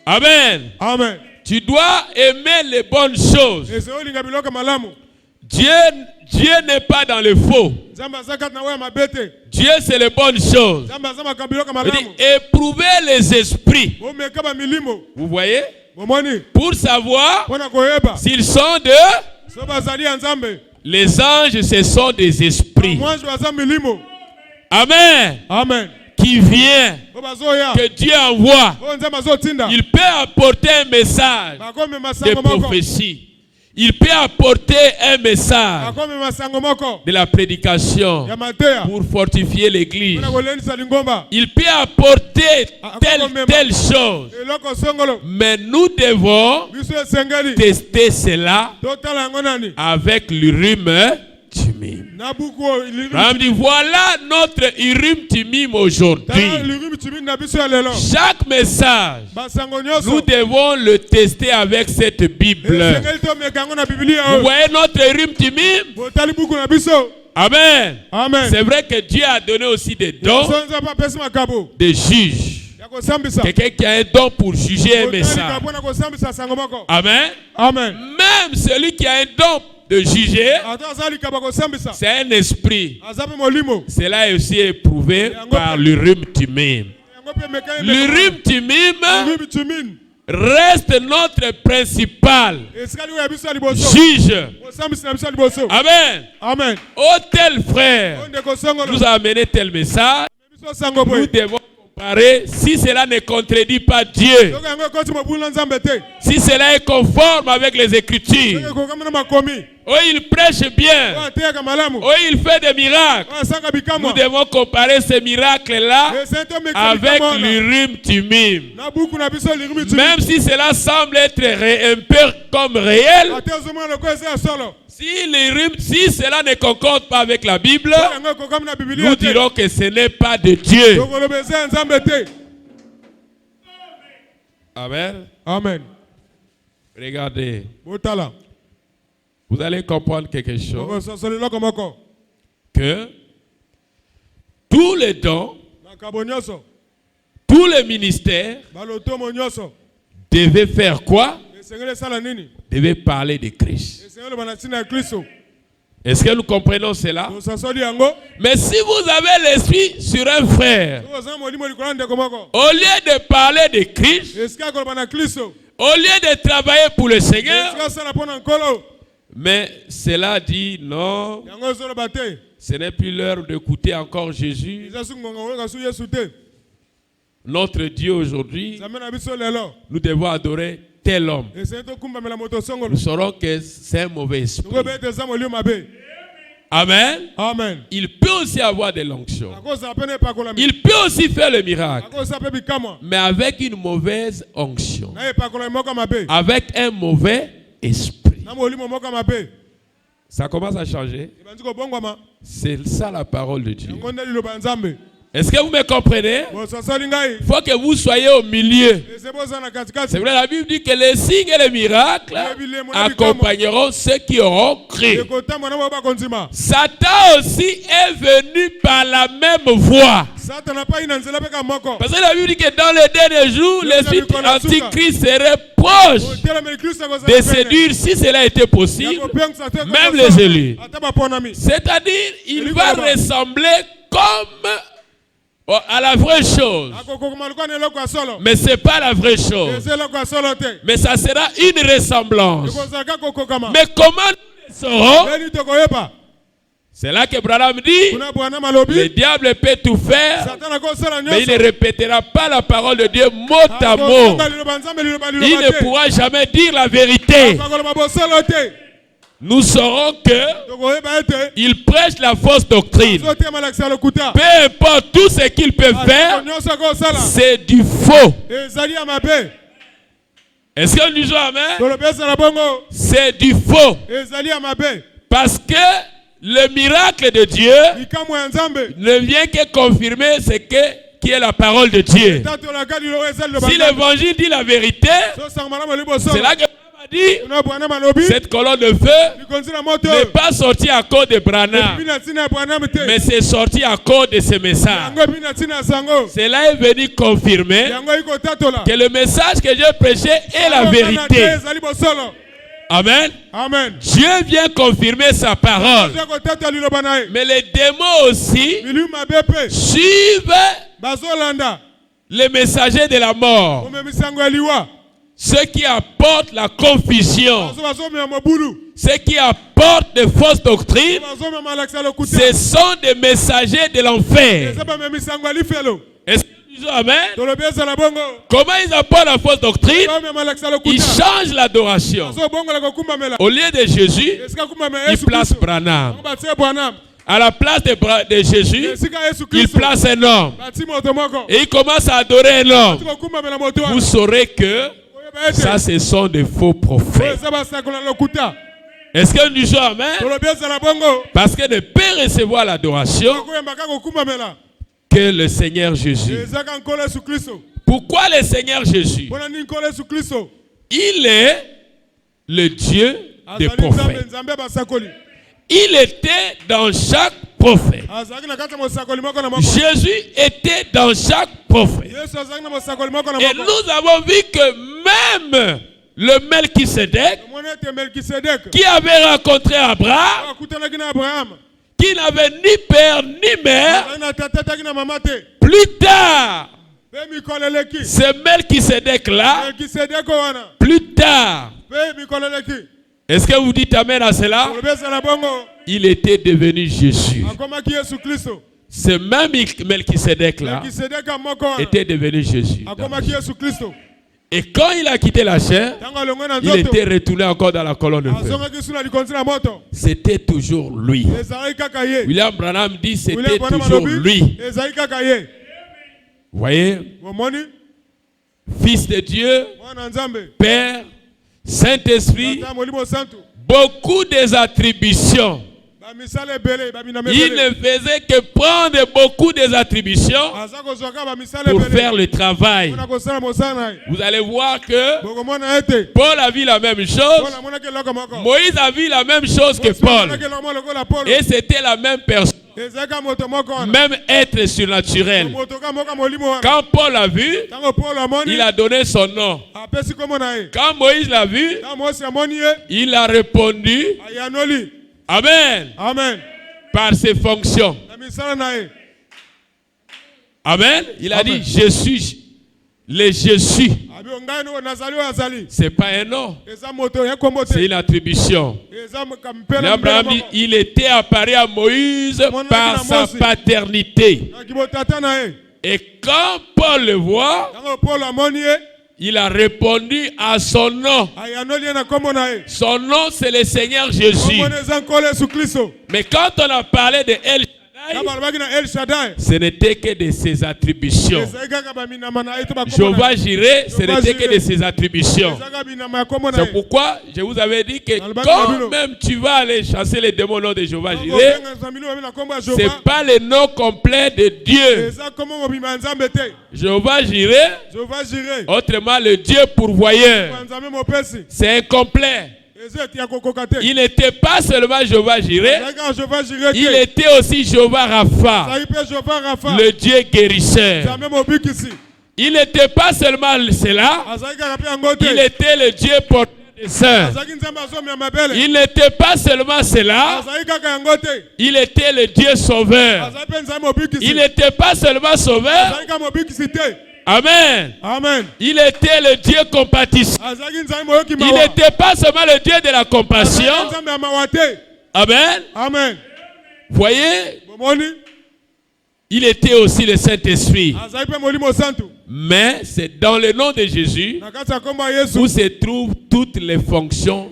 Amen. Amen. Tu dois aimer les bonnes choses. Dieu n'est pas dans le faux. Dieu, c'est les bonnes choses. Éprouver les esprits. Vous voyez? Pour savoir s'ils sont de... Les anges, ce sont des esprits. Amen. Amen. Qui vient, que Dieu envoie. Il peut apporter un message de prophétie. Il peut apporter un message de la prédication pour fortifier l'église. Il peut apporter telle chose. Mais nous devons tester cela avec l'Urim Tumim. Branham dit, voilà notre Urim Tumim aujourd'hui. Chaque message, nous devons le tester avec cette Bible. Vous voyez notre Urim Tumim? Amen. Amen. C'est vrai que Dieu a donné aussi des dons de juges. Quelqu'un qui a un don pour juger un message. Amen. Amen. Même celui qui a un don de juger, c'est un esprit. Cela est aussi éprouvé par l'Urim Tumim. L'Urim Tumim reste notre principal juge. Amen. Amen. Oh tel frère nous a amené tel message. Nous devons comparer si cela ne contredit pas Dieu. Si cela est conforme avec les Écritures. Oh, il prêche bien. Oh, il fait des miracles. Nous devons comparer ces miracles-là avec l'Urim Tumim. Même si cela semble être un peu comme réel, si cela ne concorde pas avec la Bible, nous dirons que ce n'est pas de Dieu. Amen. Amen. Regardez. Vous allez comprendre quelque chose. Que tous les dons, tous les ministères devaient faire quoi? Devaient parler de Christ. Est-ce que nous comprenons cela? Mais si vous avez l'esprit sur un frère, au lieu de parler de Christ, au lieu de travailler pour le Seigneur, mais cela dit non, ce n'est plus l'heure d'écouter encore Jésus. Notre Dieu aujourd'hui, nous devons adorer tel homme. Nous saurons que c'est un mauvais esprit. Amen. Amen. Il peut aussi avoir de l'onction. Il peut aussi faire le miracle. Mais avec une mauvaise onction. Avec un mauvais esprit. Ça commence à changer. C'est ça la parole de Dieu. Est-ce que vous me comprenez? Il faut que vous soyez au milieu. C'est vrai, la Bible dit que les signes et les miracles accompagneront ceux qui auront cru. Satan aussi est venu par la même voie. Parce que la Bible dit que dans les derniers jours, l'esprit antichrist serait proche de séduire, si cela était possible, même les élus. C'est-à-dire, il va ressembler comme à la vraie chose. Mais ce n'est pas la vraie chose. Mais ça sera une ressemblance. Mais comment nous le saurons? C'est là que Branham dit, le diable peut tout faire, mais il ne répétera pas la parole de Dieu mot à mot. Il ne pourra jamais dire la vérité. Nous saurons que il prêche la fausse doctrine. Peu importe tout ce qu'il peut faire, c'est du faux. Est-ce que nous disons amen? C'est du faux. Parce que le miracle de Dieu ne vient que confirmer ce qui est la parole de Dieu. Si l'évangile dit la vérité, c'est là que dit, cette colonne de feu n'est pas sortie à cause de Branham, mais c'est sorti à cause de ce message. Cela est venu confirmer que le message que j'ai prêché est la vérité. Amen. Amen. Dieu vient confirmer sa parole. Mais les démons aussi suivent les messagers de la mort. Ceux qui apportent la confusion, ceux qui apportent de fausses doctrines, ce sont des messagers de l'enfer. Est-ce que nous disons amen? Comment ils apportent la fausse doctrine? Ils changent l'adoration. Au lieu de Jésus, ils placent Branham. À la place de Jésus, il place un homme. Et il commence à adorer un homme. Vous saurez que ça, ce sont des faux prophètes. Est-ce que nous disons amen? Parce que ne peut recevoir l'adoration que le Seigneur Jésus. Pourquoi le Seigneur Jésus? Il est le Dieu des prophètes. Il était dans chaque prophète. Jésus était dans chaque prophète. Et nous avons vu que même le Melchisédek, qui avait rencontré Abraham, qui n'avait ni père ni mère, plus tard, ce Melchisédek-là, plus tard, est-ce que vous dites amen à cela? Il était devenu Jésus. Ce même Melchisédek-là était devenu Jésus. Et quand il a quitté la chair, il était retourné encore dans la colonne de feu. C'était toujours lui. William Branham dit c'était toujours lui. Vous voyez? Fils de Dieu, Père, Saint-Esprit, beaucoup des attributions. Il ne faisait que prendre beaucoup des attributions pour faire le travail. Vous allez voir que Paul a vu la même chose. Moïse a vu la même chose que Paul. Et c'était la même personne. Même être surnaturel. Quand Paul a vu, il a donné son nom. Quand Moïse l'a vu, il a répondu Amen. Amen. Par ses fonctions. Amen. Il a dit je suis. Le je suis. C'est pas un nom. C'est une attribution. Abraham dit il était apparu à Moïse par sa paternité. Et quand Paul le voit, il a répondu à son nom. Son nom, c'est le Seigneur Jésus. Mais quand on a parlé de El Shaddai, ce n'était que de ses attributions. Jéhovah Jireh, ce n'était que de ses attributions. C'est pourquoi je vous avais dit que quand même tu vas aller chasser les démons au nom de Jéhovah Jireh, ce n'est pas le nom complet de Dieu. Jéhovah Jireh, autrement le Dieu pourvoyeur, c'est incomplet. Il n'était pas seulement Jéhovah Jireh, il était aussi Jéhovah Rapha, le Dieu guérisseur. Il n'était pas seulement cela, il était le Dieu porteur des saints. Il n'était pas seulement cela, il était le Dieu sauveur. Il n'était pas seulement sauveur. Amen. Amen. Il était le Dieu compatissant. Il n'était pas seulement le Dieu de la compassion. Amen. Amen. Voyez, il était aussi le Saint-Esprit. Mais c'est dans le nom de Jésus où se trouvent toutes les fonctions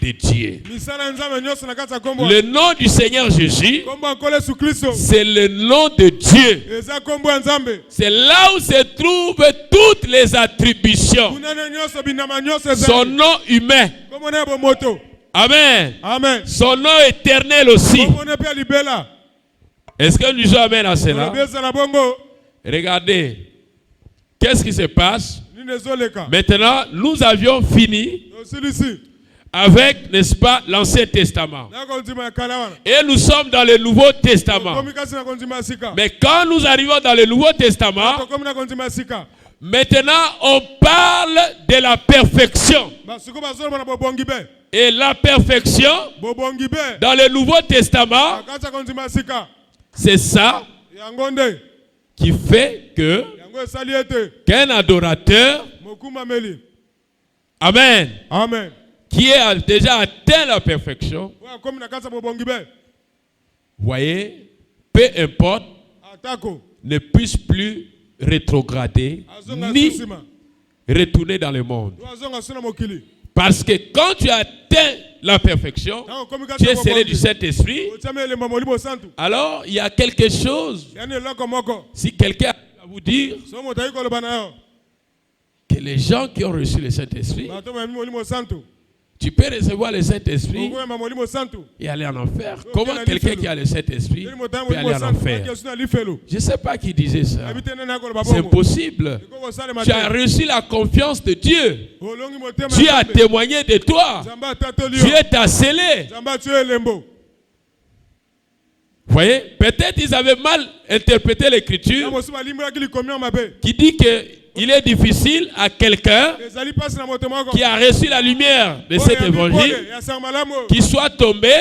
de Dieu. Le nom du Seigneur Jésus, c'est le nom de Dieu. C'est là où se trouvent toutes les attributions. Son nom humain. Amen. Amen. Son nom éternel aussi. Est-ce que nous disons amen à cela? Regardez. Qu'est-ce qui se passe? Maintenant, nous avions fini avec, n'est-ce pas, l'Ancien Testament. Et nous sommes dans le Nouveau Testament. Mais quand nous arrivons dans le Nouveau Testament, maintenant on parle de la perfection. Et la perfection, dans le Nouveau Testament, c'est ça qui fait que qu'un adorateur, amen, amen, qui a déjà atteint la perfection, voyez, peu importe, ne puisse plus rétrograder ni retourner dans le monde. Parce que quand tu atteins la perfection, tu es scellé du Saint-Esprit, alors il y a quelque chose. Si quelqu'un va vous dire que les gens qui ont reçu le Saint-Esprit, Tu peux recevoir le Saint-Esprit et aller en enfer. Comment quelqu'un qui a le Saint-Esprit peut aller en enfer? Je ne sais pas qui disait ça. C'est impossible. Tu as reçu la confiance de Dieu. Dieu a témoigné de toi. Dieu t'a scellé. Vous voyez? Peut-être ils avaient mal interprété l'écriture qui dit qu'il est difficile à quelqu'un qui a reçu la lumière de cet évangile qui soit tombé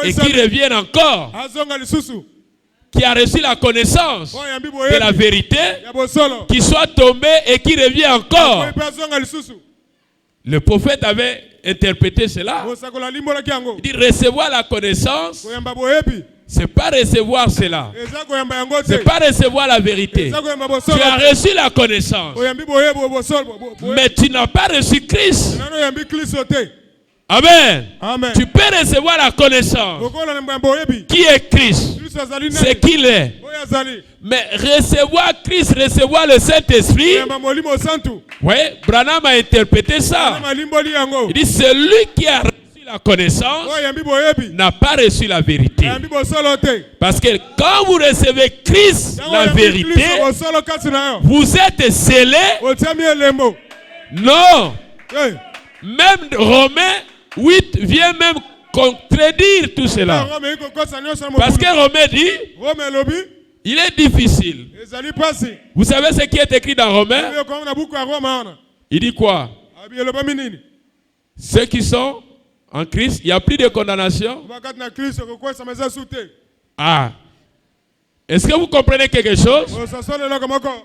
et qui revienne encore, qui a reçu la connaissance de la vérité, qui soit tombé et qui revient encore. Le prophète avait interprété cela. Il dit recevoir la connaissance. C'est pas recevoir cela. C'est pas recevoir la vérité. Tu as reçu la connaissance. Mais tu n'as pas reçu Christ. Amen. Amen. Tu peux recevoir la connaissance. Qui est Christ? C'est qui il est. Mais recevoir Christ, recevoir le Saint-Esprit. Oui, Branham a interprété ça. Il dit celui qui a la connaissance n'a pas reçu la vérité. Parce que quand vous recevez Christ, la vérité, vous êtes scellé. Non. Même Romains 8 vient même contredire tout cela. Parce que Romains dit, il est difficile. Vous savez ce qui est écrit dans Romains? Il dit quoi? Ceux qui sont en Christ, il n'y a plus de condamnation. Ah. Est-ce que vous comprenez quelque chose?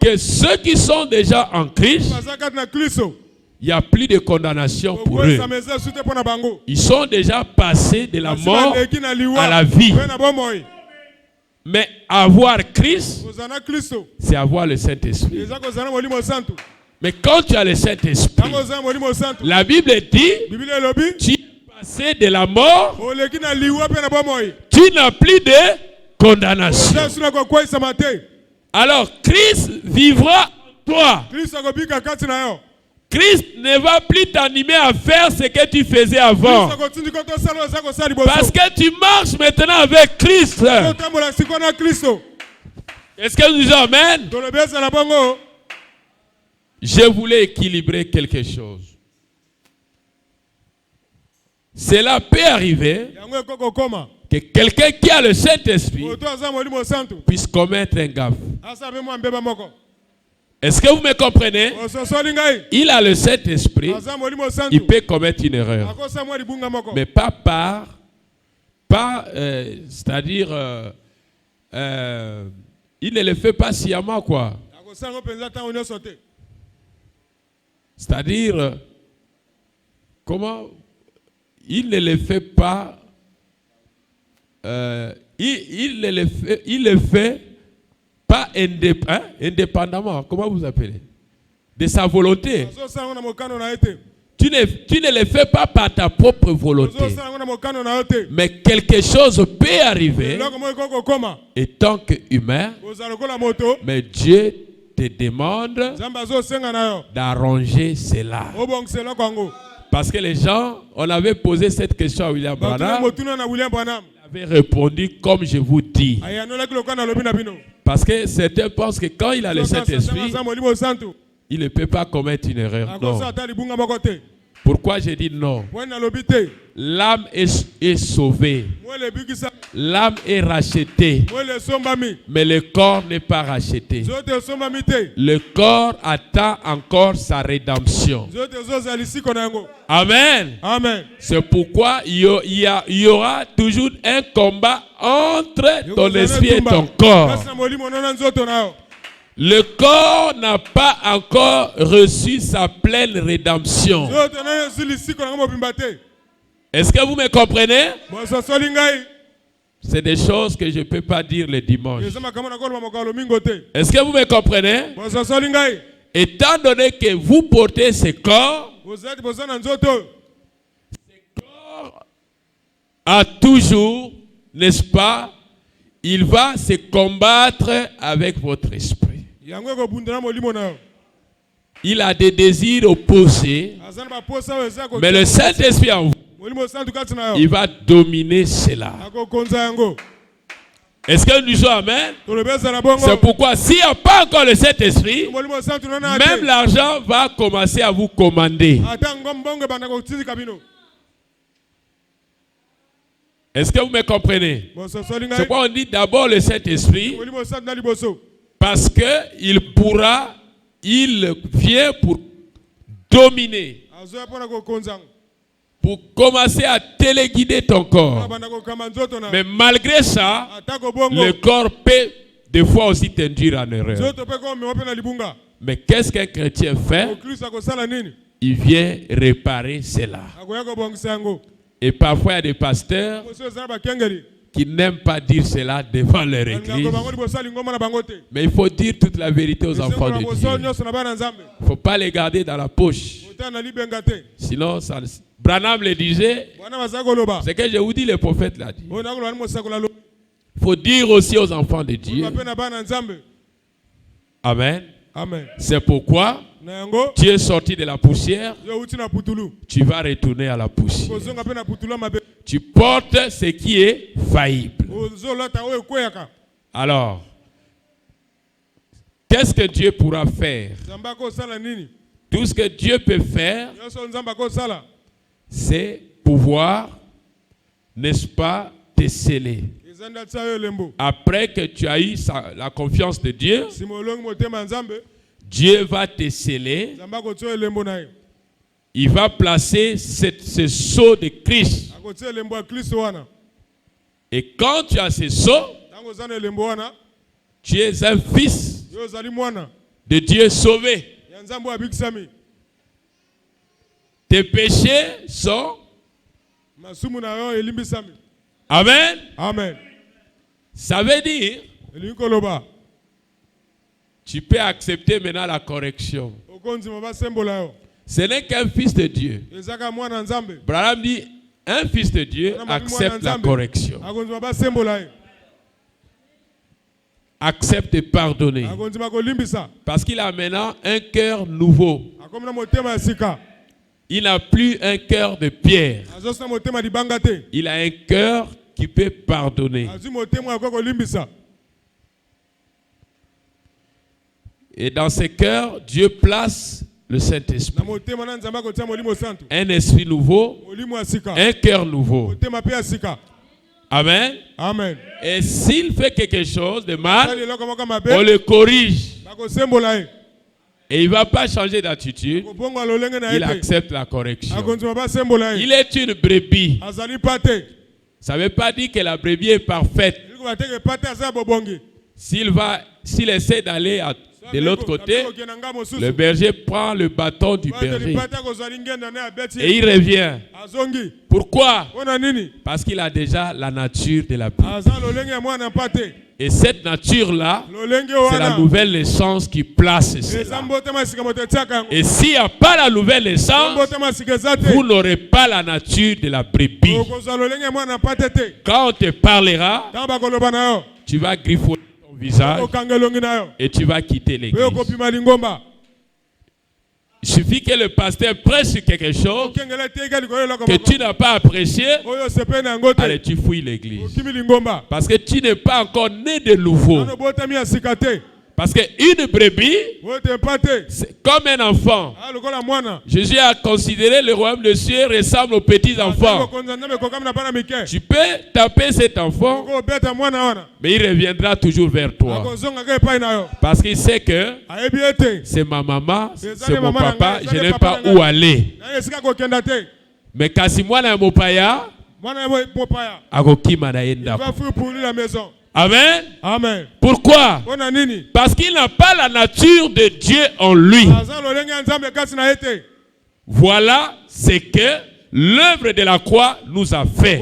Que ceux qui sont déjà en Christ, il n'y a plus de condamnation pour eux. Ils sont déjà passés de la mort à la vie. Mais avoir Christ, c'est avoir le Saint-Esprit. Mais quand tu as le Saint-Esprit, la Bible dit, tu passé de la mort, tu n'as plus de condamnation. Alors Christ vivra en toi. Christ ne va plus t'animer à faire ce que tu faisais avant. Parce que tu marches maintenant avec Christ. Est-ce que nous disons Amen? Je voulais équilibrer quelque chose. Cela peut arriver que quelqu'un qui a le Saint-Esprit puisse commettre un gaffe. Est-ce que vous me comprenez? Il a le Saint-Esprit, il peut commettre une erreur. Mais pas c'est-à-dire, il ne le fait pas sciemment, quoi. C'est-à-dire, comment? Il ne le fait pas, il le fait pas indépendamment, comment vous appelez? De sa volonté. Tu ne le fais pas par ta propre volonté. Mais quelque chose peut arriver, et tant qu'humain, mais Dieu te demande d'arranger cela. Parce que les gens, on avait posé cette question à William Branham. Il avait répondu comme je vous dis. Parce que certains pensent que quand il a le Saint-Esprit, il ne peut pas commettre une erreur. Non. Pourquoi j'ai dit non? L'âme est sauvée. L'âme est rachetée. Mais le corps n'est pas racheté. Le corps attend encore sa rédemption. Amen. Amen. C'est pourquoi il y aura toujours un combat entre ton esprit et ton corps. Le corps n'a pas encore reçu sa pleine rédemption. Est-ce que vous me comprenez? C'est des choses que je ne peux pas dire le dimanche. Est-ce que vous me comprenez? Étant donné que vous portez ce corps, a toujours, n'est-ce pas, il va se combattre avec votre esprit. il a des désirs opposés, mais le Saint-Esprit en vous, il va dominer cela. Est-ce que nous disons Amen? C'est pourquoi s'il n'y a pas encore le Saint-Esprit, même l'argent va commencer à vous commander. Est-ce que vous me comprenez? C'est pourquoi on dit d'abord le Saint-Esprit, parce qu'il vient pour dominer, pour commencer à téléguider ton corps. Mais malgré ça, le corps peut des fois aussi t'induire en erreur. Mais qu'est-ce qu'un chrétien fait? Il vient réparer cela. Et parfois, il y a des pasteurs qui n'aiment pas dire cela devant leur église. Mais il faut dire toute la vérité aux enfants de Dieu. Il ne faut pas les garder dans la poche. Sinon, Branham le disait, c'est que je vous dis, le prophète l'a dit. Il faut dire aussi aux enfants de Dieu. Amen. C'est pourquoi tu es sorti de la poussière, tu vas retourner à la poussière. Tu portes ce qui est faillible. Alors, qu'est-ce que Dieu pourra faire? Tout ce que Dieu peut faire, c'est pouvoir, n'est-ce pas, te sceller. Après que tu as eu la confiance de Dieu, Dieu va te sceller. Il va placer ce sceau de Christ. Et quand tu as ce sceau, tu es un fils de Dieu sauvé. Tes péchés sont... Amen. Amen. Ça veut dire... Tu peux accepter maintenant la correction. Ce n'est qu'un fils de Dieu. Branham dit, un fils de Dieu accepte la correction. Accepte de pardonner. Parce qu'il a maintenant un cœur nouveau. Il n'a plus un cœur de pierre. Il a un cœur qui peut pardonner. Et dans ce cœur, Dieu place le Saint-Esprit. Un esprit nouveau, un cœur nouveau. Amen. Amen. Et s'il fait quelque chose de mal, on le corrige. Et il ne va pas changer d'attitude. Il accepte la correction. Il est une brebis. Ça ne veut pas dire que la brebis est parfaite. S'il essaie d'aller de l'autre côté, le berger prend le bâton du berger et il revient. Pourquoi? Parce qu'il a déjà la nature de la brebis. Et cette nature-là, c'est la nouvelle naissance qui place cela. Et s'il n'y a pas la nouvelle naissance, vous n'aurez pas la nature de la brebis. Quand on te parlera, tu vas griffonner ton visage et tu vas quitter l'église. Il suffit que le pasteur prêche sur quelque chose que tu n'as pas apprécié, allez, tu fouilles l'église. Parce que tu n'es pas encore né de nouveau. Parce qu'une brebis, c'est comme un enfant. Jésus a considéré le royaume de Dieu ressemble aux petits enfants. Tu peux taper cet enfant, mais il reviendra toujours vers toi. Parce qu'il sait que c'est ma maman, c'est mon papa, je n'ai pas où aller. Mais kasi mwana mopaya, akokima na yenda. Amen. Amen. Pourquoi? Parce qu'il n'a pas la nature de Dieu en lui. Voilà ce que l'œuvre de la croix nous a fait.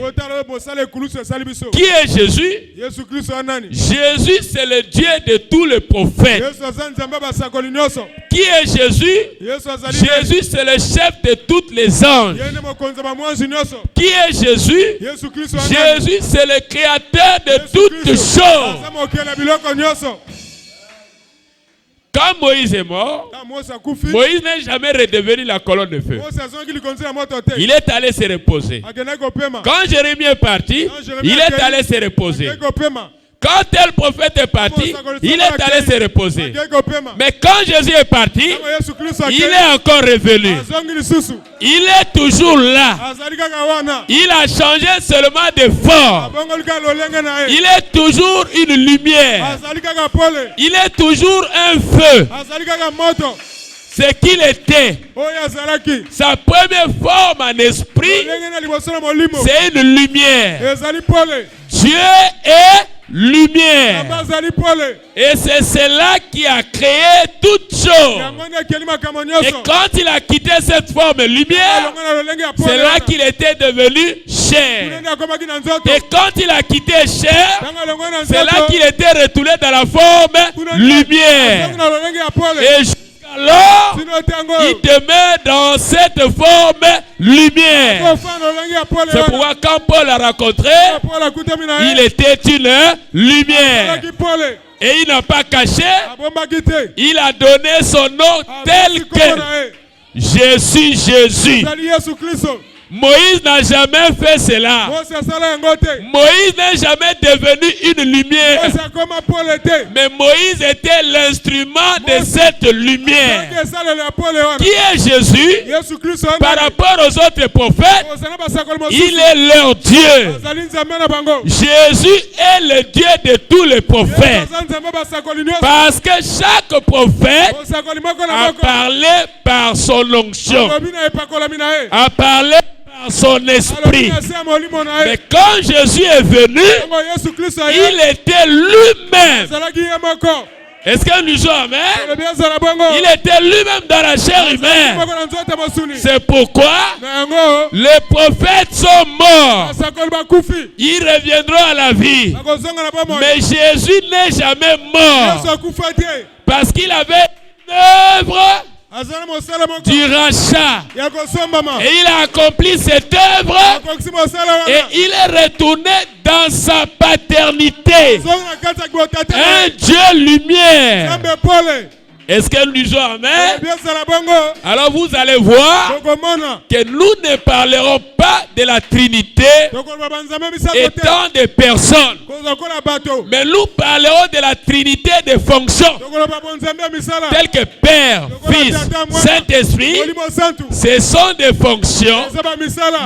Qui est Jésus? Jésus, c'est le Dieu de tous les prophètes. Qui est Jésus? Jésus, c'est le chef de tous les anges. Qui est Jésus? Jésus, c'est le créateur de toutes choses. Quand Moïse est mort, Moïse n'est jamais redevenu la colonne de feu. Il est allé se reposer. Quand Jérémie est parti, il est allé se reposer. Quand tel prophète est parti, il est allé se reposer. Mais quand Jésus est parti, il est encore revenu. Il est toujours là. Il a changé seulement de forme. Il est toujours une lumière. Il est toujours un feu. Ce qu'il était, sa première forme en esprit, c'est une lumière. Dieu est lumière. Et c'est cela qui a créé toutes choses. Et quand il a quitté cette forme lumière, c'est là qu'il était devenu chair. Et quand il a quitté chair, c'est là qu'il était retourné dans la forme lumière. Et alors, il demeure dans cette forme lumière. C'est pourquoi quand Paul l'a rencontré, il était une lumière. Et il n'a pas caché, il a donné son nom tel que je suis Jésus. Moïse n'a jamais fait cela. Moïse n'est jamais devenu une lumière. Mais Moïse était l'instrument de cette lumière. Qui est Jésus? Par rapport aux autres prophètes, il est leur Dieu. Jésus est le Dieu de tous les prophètes. Parce que chaque prophète a parlé par son onction, a parlé par son esprit. Mais quand Jésus est venu, il était lui-même. Est-ce que nous sommes amen? Il était lui-même dans la chair humaine. C'est pourquoi les prophètes sont morts. Ils reviendront à la vie. Mais Jésus n'est jamais mort. Parce qu'il avait une œuvre du rachat. Et il a accompli cette œuvre. Et il est retourné dans sa paternité. Un Dieu lumière. Est-ce que nous disons amen? Alors vous allez voir que nous ne parlerons pas de la Trinité étant des personnes, mais nous parlerons de la Trinité des fonctions telles que Père, Fils, Saint-Esprit. Ce sont des fonctions,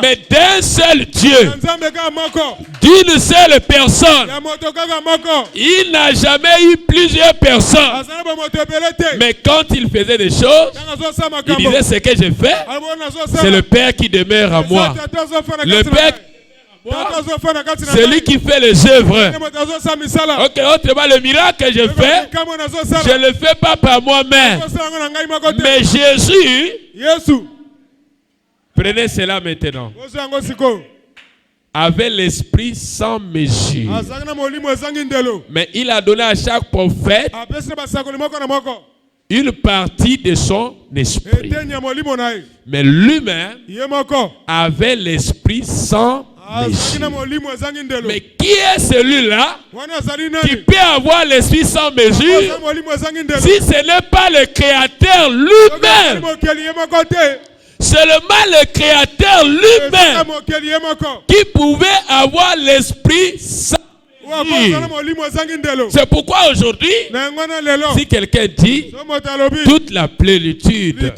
mais d'un seul Dieu, d'une seule personne. Il n'a jamais eu plusieurs personnes. Mais quand il faisait des choses, il disait ce que j'ai fait, c'est le Père qui demeure à moi. Le Père, c'est lui qui fait les œuvres. Ok, autrement, le miracle que je fais, je ne le fais pas par moi-même. Mais Jésus, prenez cela maintenant, avait l'esprit sans mesure. Mais il a donné à chaque prophète une partie de son esprit. Mais lui-même avait l'esprit sans mesure. Mais qui est celui-là qui peut avoir l'esprit sans mesure si ce n'est pas le Créateur lui-même? Seulement le Créateur lui-même qui pouvait avoir l'esprit sans mesure. C'est pourquoi aujourd'hui, si quelqu'un dit toute la plénitude,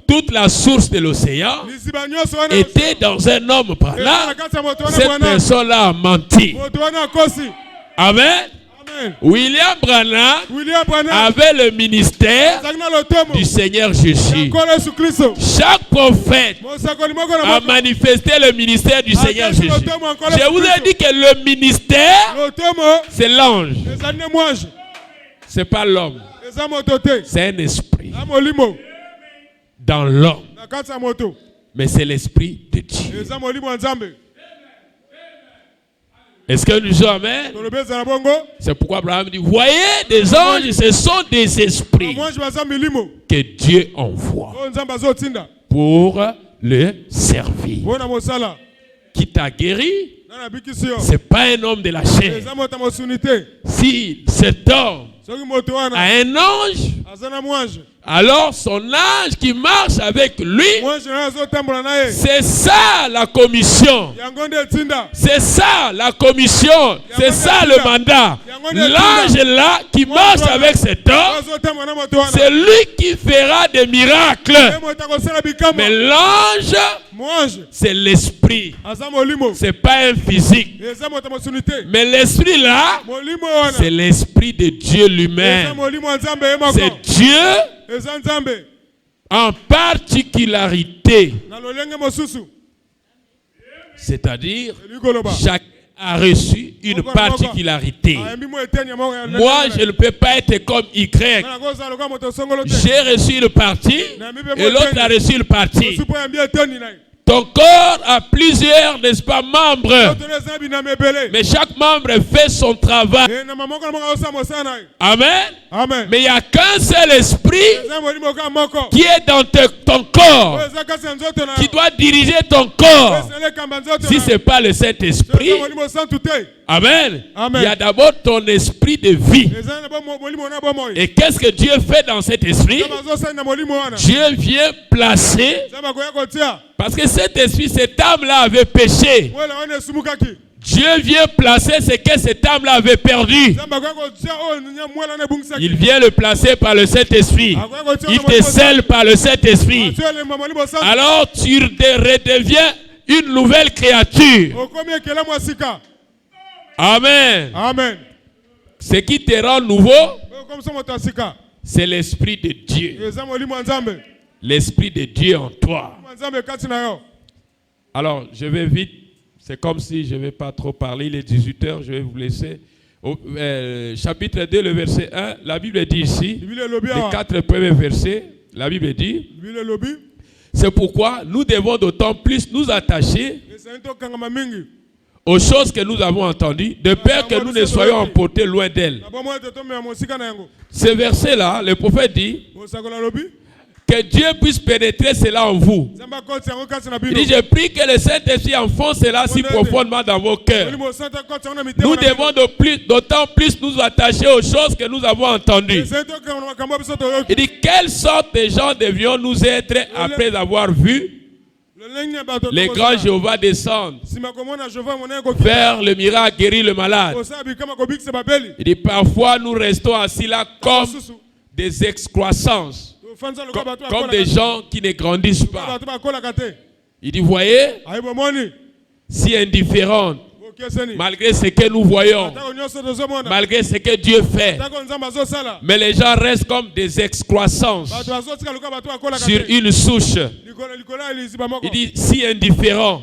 toute la source de l'océan était dans un homme par là, cette personne-là a menti. Amen. William Branham avait le ministère du Seigneur Jésus. Chaque prophète a manifesté le ministère du Seigneur Jésus. Je vous ai dit que le ministère, c'est l'ange. Ce n'est pas l'homme. C'est un esprit dans l'homme. Mais c'est l'esprit de Dieu. Est-ce que nous sommes amen? C'est pourquoi Abraham dit, voyez des anges, ce sont des esprits que Dieu envoie pour le servir. Qui t'a guéri, ce n'est pas un homme de la chair. Si cet homme a un ange, alors son ange qui marche avec lui, c'est ça la commission. C'est ça la commission. C'est ça le mandat. L'ange là qui marche avec cet homme, c'est lui qui fera des miracles. Mais l'ange, c'est l'esprit. C'est pas un physique. Mais l'esprit là, c'est l'esprit de Dieu lui-même. C'est Dieu en particularité. C'est-à-dire, chacun a reçu une particularité. Moi, je ne peux pas être comme Y. J'ai reçu une partie et l'autre a reçu une partie. Ton corps a plusieurs, n'est-ce pas, membres. Mais chaque membre fait son travail. Amen. Amen. Mais il n'y a qu'un seul esprit qui est dans ton corps, qui doit diriger ton corps. Si ce n'est pas le Saint-Esprit, Amen. Amen. Il y a d'abord ton esprit de vie. Et qu'est-ce que Dieu fait dans cet esprit? Dieu vient placer, parce que cet esprit, cette âme-là avait péché. Dieu vient placer ce que cette âme-là avait perdu. Il vient le placer par le Saint-Esprit. Il te scelle par le Saint-Esprit. Alors tu redeviens une nouvelle créature. Amen. Amen. Ce qui te rend nouveau, c'est l'Esprit de Dieu. L'Esprit de Dieu en toi. Alors, je vais vite. C'est comme si je ne vais pas trop parler. Il est 18h, je vais vous laisser. Au chapitre 2, le verset 1, la Bible dit ici, les 4 premiers versets, la Bible dit, c'est pourquoi nous devons d'autant plus nous attacher aux choses que nous avons entendues, de peur que nous ne soyons emportés loin d'elles. Ce verset-là, le prophète dit que Dieu puisse pénétrer cela en vous. Il dit, je prie que le Saint-Esprit enfonce cela si profondément dans vos cœurs. Nous devons d'autant plus nous attacher aux choses que nous avons entendues. Il dit, quelle sorte de gens devions-nous être après avoir vu les grands Jéhovah descendent, faire le miracle, guérir le malade. Il dit, parfois nous restons assis là comme des excroissances, comme des gens qui ne grandissent pas. Il dit, voyez, si indifférents, malgré ce que nous voyons, malgré ce que Dieu fait, mais les gens restent comme des excroissances sur une souche. Il dit, si indifférent.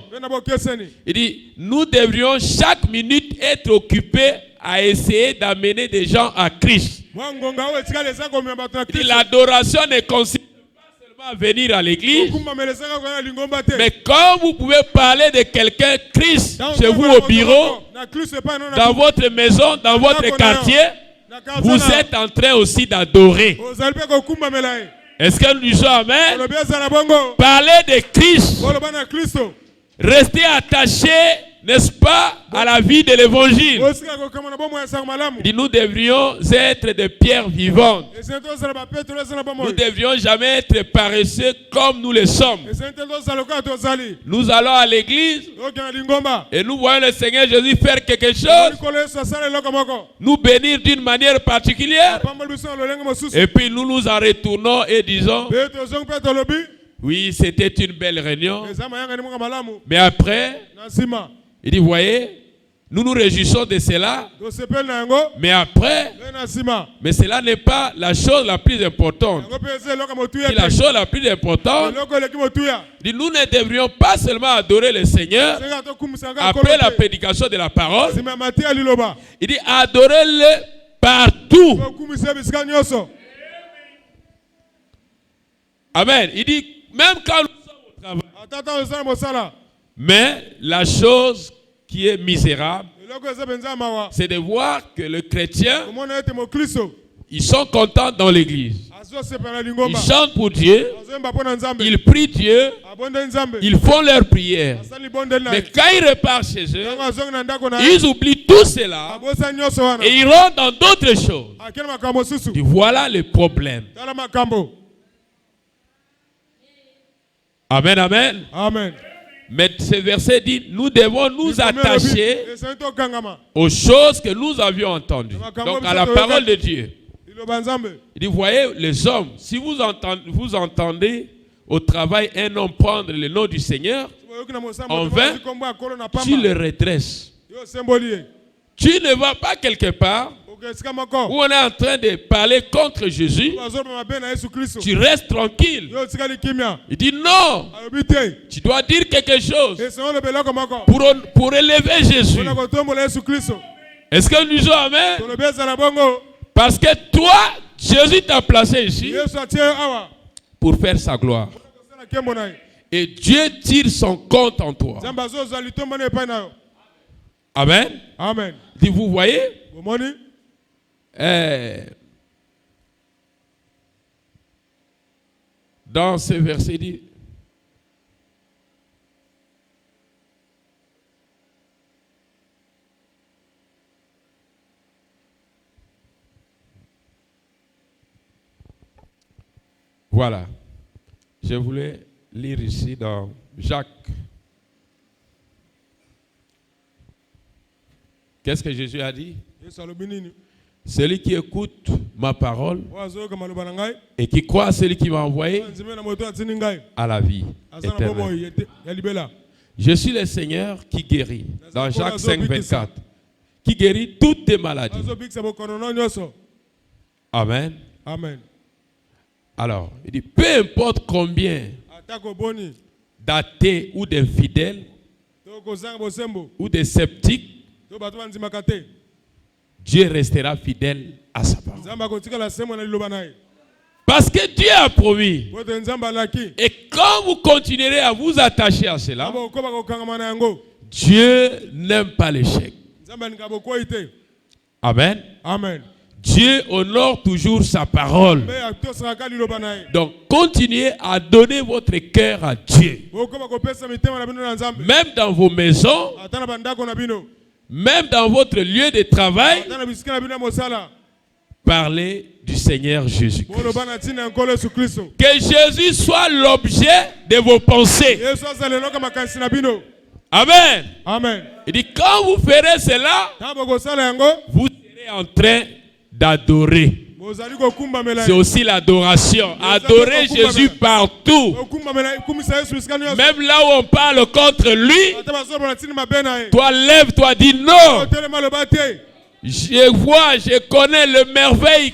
Il dit, nous devrions chaque minute être occupés à essayer d'amener des gens à Christ. Il dit, l'adoration ne consiste pas seulement à venir à l'église, mais quand vous pouvez parler de quelqu'un, Christ, chez vous au bureau, dans votre maison, dans votre quartier, vous êtes en train aussi d'adorer. Est-ce que nous disons Amen? Parler de Christ. Rester attaché, n'est-ce pas, à la vie de l'évangile. Il dit, nous devrions être des pierres vivantes. Nous ne devrions jamais être paresseux comme nous le sommes. Nous allons à l'église et nous voyons le Seigneur Jésus faire quelque chose, nous bénir d'une manière particulière, et puis nous nous en retournons et disons, oui, c'était une belle réunion. Mais après, il dit, voyez, nous nous réjouissons de cela. Mais après, mais cela n'est pas la chose la plus importante. Et la chose la plus importante, il dit, nous ne devrions pas seulement adorer le Seigneur après la prédication de la parole. Il dit, adorez-le partout. Amen. Il dit, même quand nous sommes au travail. Mais la chose qui est misérable, c'est de voir que les chrétiens, ils sont contents dans l'église. Ils chantent pour Dieu. Ils prient Dieu. Ils font leur prière. Mais quand ils repartent chez eux, ils oublient tout cela et ils rentrent dans d'autres choses. Et voilà le problème. Amen, amen. Amen. Mais ce verset dit, nous devons nous attacher aux choses que nous avions entendues. Donc à la parole de Dieu. Il dit, voyez les hommes, si vous entendez au travail un homme prendre le nom du Seigneur, en vain, tu le redresses. Tu ne vas pas quelque part où on est en train de parler contre Jésus, tu restes tranquille. Il dit non, tu dois dire quelque chose pour élever Jésus. Est-ce que nous disons amen? Parce que toi, Jésus t'a placé ici pour faire sa gloire. Et Dieu tire son compte en toi. Amen. Amen. Il dit, vous voyez? Dans ce verset, il dit, voilà, je voulais lire ici dans Jacques. Qu'est-ce que Jésus a dit? Celui qui écoute ma parole et qui croit à celui qui m'a envoyé a la vie éternelle. Je suis le Seigneur qui guérit. Dans Jacques 5, 24. Qui guérit toutes tes maladies. Amen. Amen. Alors, il dit, peu importe combien d'athées ou d'infidèles ou de sceptiques, Dieu restera fidèle à sa parole. Parce que Dieu a promis. Et quand vous continuerez à vous attacher à cela, Dieu n'aime pas l'échec. Amen. Amen. Dieu honore toujours sa parole. Donc, continuez à donner votre cœur à Dieu. Même dans vos maisons, même dans votre lieu de travail, parlez du Seigneur Jésus. Que Jésus soit l'objet de vos pensées. Amen. Amen. Il dit, quand vous ferez cela, vous serez en train d'adorer. C'est aussi l'adoration. Adorer Jésus partout. Même là où on parle contre lui, toi lève-toi, dis non. Je vois, je connais le merveille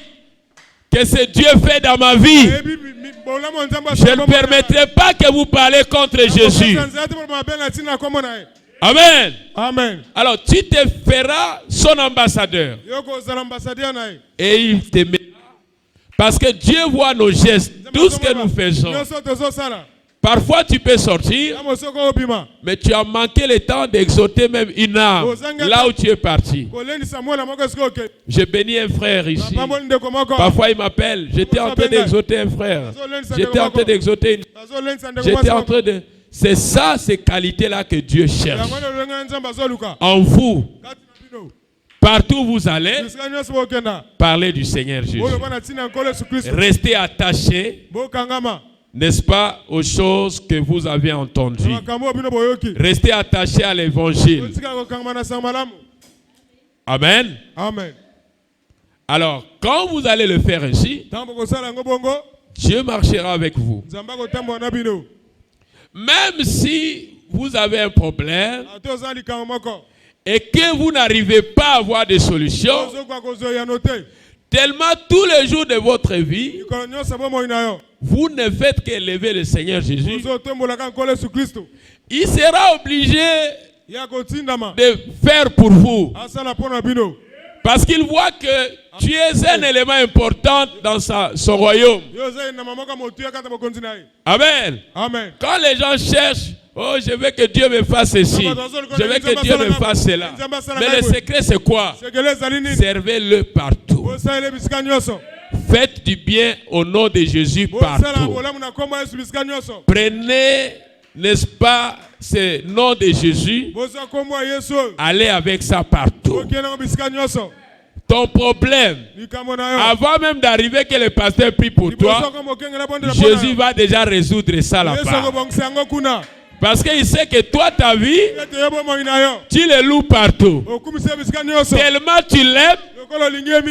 que ce Dieu fait dans ma vie. Je ne permettrai pas que vous parlez contre Jésus. Amen. Amen. Alors tu te feras son ambassadeur. Et il t'aimera. Parce que Dieu voit nos gestes, tout ce que nous faisons. Parfois tu peux sortir, mais tu as manqué le temps d'exhorter même une âme là où tu es parti. J'ai béni un frère ici. Parfois il m'appelle. J'étais en train d'exhorter un frère. J'étais en train d'exhorter une... J'étais en train de... C'est ça, ces qualités-là que Dieu cherche. En vous. Partout où vous allez, parlez du Seigneur Jésus. Restez attachés, n'est-ce pas, aux choses que vous avez entendues. Restez attachés à l'évangile. Amen. Amen. Alors, quand vous allez le faire ainsi, Dieu marchera avec vous. Même si vous avez un problème et que vous n'arrivez pas à avoir de solution, tellement tous les jours de votre vie, vous ne faites qu'élever le Seigneur Jésus, il sera obligé de faire pour vous. Parce qu'il voit que tu es un élément important dans son royaume. Amen. Amen. Quand les gens cherchent, oh, je veux que Dieu me fasse ceci, je veux que Dieu me fasse cela. Mais le secret, c'est quoi? Servez-le partout. Faites du bien au nom de Jésus partout. Prenez, n'est-ce pas, ce nom de Jésus. Allez avec ça partout. Ton problème, avant même d'arriver que le pasteur prie pour toi, Jésus va déjà résoudre ça là-bas. Parce qu'il sait que toi, ta vie, tu le loues partout. Tellement tu l'aimes,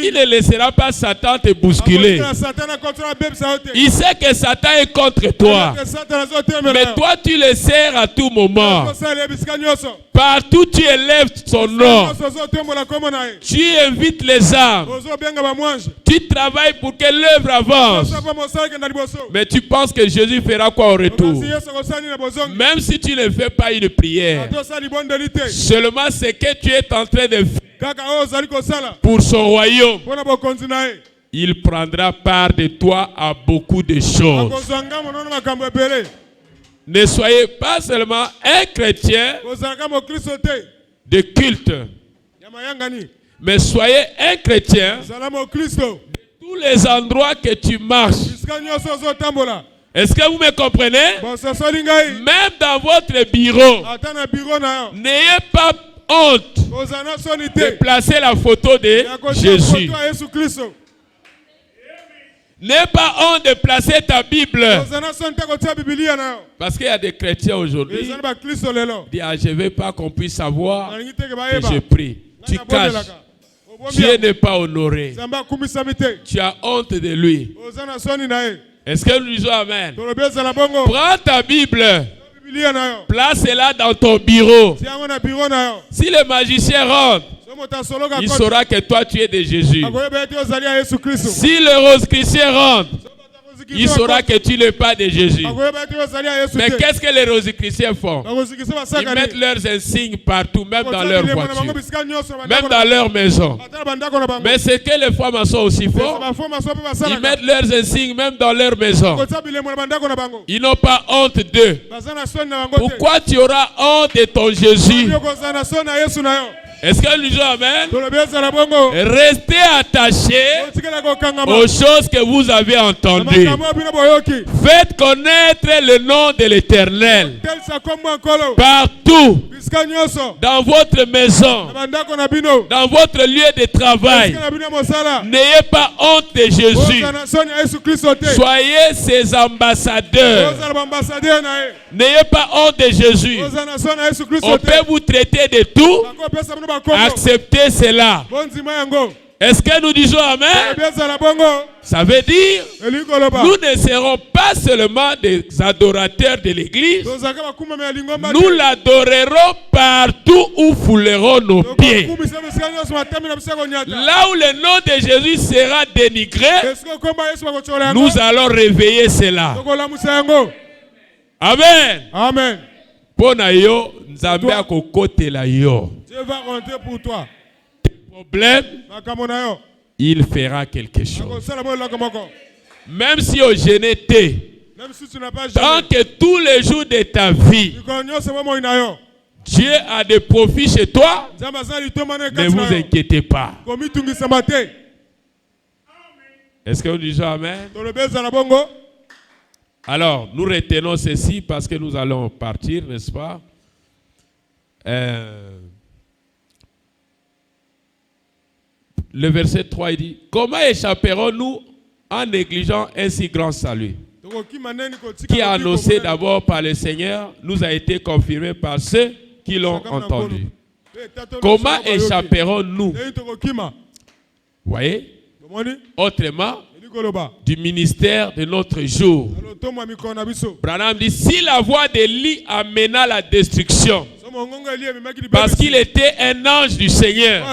il ne laissera pas Satan te bousculer. Il sait que Satan est contre toi. Mais toi, tu le sers à tout moment. Partout, tu élèves son nom. Tu invites les âmes. Tu travailles pour que l'œuvre avance. Mais tu penses que Jésus fera quoi au retour? Même si tu ne fais pas une prière, seulement ce que tu es en train de faire pour son royaume, il prendra part de toi à beaucoup de choses. Ne soyez pas seulement un chrétien de culte, mais soyez un chrétien de tous les endroits que tu marches. Est-ce que vous me comprenez? Même dans votre bureau, n'ayez pas honte de placer la photo de Jésus. N'aie pas honte de placer ta Bible. Parce qu'il y a des chrétiens aujourd'hui qui disent, je ne veux pas qu'on puisse savoir que je prie. Tu caches. Dieu n'est pas honoré. Tu as honte de lui. Est-ce que nous disons Amen? Prends ta Bible. Place-la dans ton bureau. Si le magicien rentre, il saura que toi tu es de Jésus. Si le rosicrucien rentre, il saura que tu n'es pas de Jésus. Mais qu'est-ce que les rosicruciens font? Ils mettent leurs insignes partout, même dans leur voiture, même dans leur maison. Mais c'est que les francs-maçons aussi font. Ils mettent leurs insignes même dans leur maison. Ils n'ont pas honte d'eux. Pourquoi tu auras honte de ton Jésus? Est-ce que nous disons Amen? Restez attachés aux choses que vous avez entendues. Faites connaître le nom de l'Éternel partout, dans votre maison, dans votre lieu de travail. N'ayez pas honte de Jésus. Soyez ses ambassadeurs. N'ayez pas honte de Jésus. On peut vous traiter de tout. Acceptez cela. Est-ce que nous disons Amen? Ça veut dire, nous ne serons pas seulement des adorateurs de l'église, nous l'adorerons partout où foulerons nos pieds. Là où le nom de Jésus sera dénigré, nous allons réveiller cela. Amen. Amen. Pona yo, nzambe akokotela yo. Dieu va rentrer pour toi. Problème, il fera quelque chose. Même si au génété, tant que tous les jours de ta vie, Dieu a des profits chez toi, ne vous inquiétez pas. Est-ce que vous dites Amen? Alors, nous retenons ceci parce que nous allons partir, n'est-ce pas? Le verset 3, il dit, comment échapperons-nous en négligeant un si grand salut qui est annoncé d'abord par le Seigneur, nous a été confirmé par ceux qui l'ont entendu. Comment échapperons-nous? Vous voyez? Autrement, du ministère de notre jour. Branham dit, si la voix d'Élie amena la destruction, parce qu'il était un ange du Seigneur,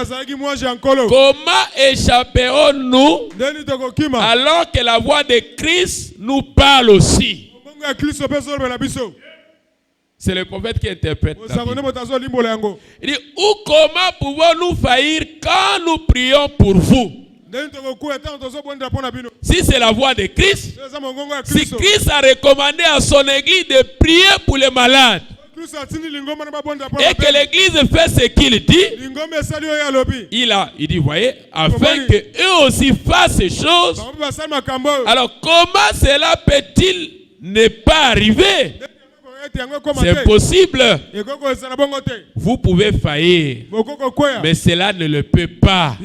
comment échapperons-nous alors que la voix de Christ nous parle aussi? C'est le prophète qui interprète la Bible. Il dit, ou comment pouvons-nous faillir quand nous prions pour vous? Si c'est la voix de Christ, si Christ a recommandé à son église de prier pour les malades, Et que l'église fait ce qu'il dit. Il dit, voyez, afin que eux aussi fassent ces choses. Alors comment cela peut-il ne pas arriver? C'est possible. Vous pouvez faillir, mais cela ne le peut pas.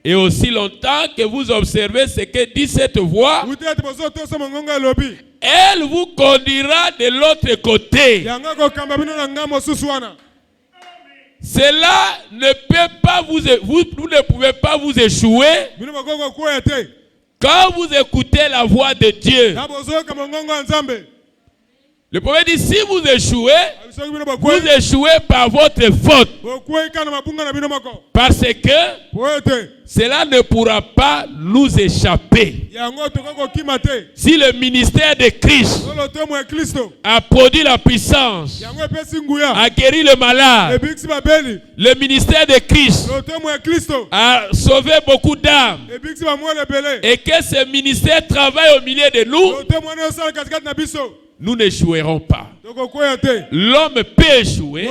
Et aussi longtemps que vous observez ce que dit cette voix, elle vous conduira de l'autre côté. Cela ne peut pas vous ne pouvez pas vous échouer quand vous écoutez la voix de Dieu. Le prophète dit, si vous échouez par votre faute. Parce que cela ne pourra pas nous échapper. Si le ministère de Christ a produit la puissance, a guéri le malade, le ministère de Christ a sauvé beaucoup d'âmes, et que ce ministère travaille au milieu de nous, nous n'échouerons pas. L'homme peut échouer,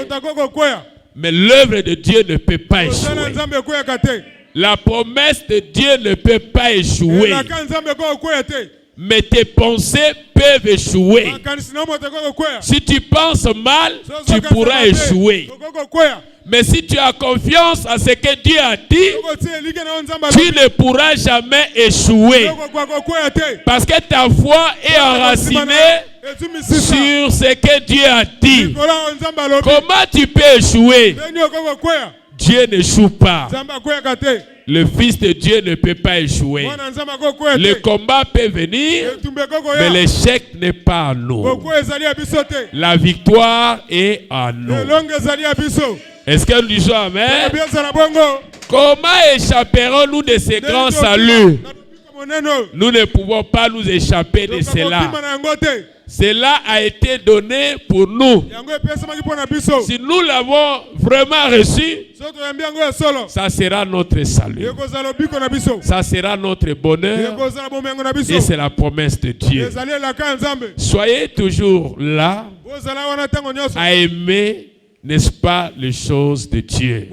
mais l'œuvre de Dieu ne peut pas échouer. La promesse de Dieu ne peut pas échouer. Mais tes pensées peuvent échouer. Si tu penses mal, tu pourras échouer. Mais si tu as confiance à ce que Dieu a dit, tu ne pourras jamais échouer. Parce que ta foi est enracinée sur ce que Dieu a dit. Comment tu peux échouer? Dieu n'échoue pas. Le Fils de Dieu ne peut pas échouer. Le combat peut venir, mais l'échec n'est pas en nous. La victoire est en nous. Est-ce que nous disons Amen? Comment échapperons-nous de ces grands saluts? Nous ne pouvons pas nous échapper de cela. Cela a été donné pour nous. Si nous l'avons vraiment reçu, ça sera notre salut. Ça sera notre bonheur. Et c'est la promesse de Dieu. Soyez toujours là à aimer, n'est-ce pas, les choses de Dieu.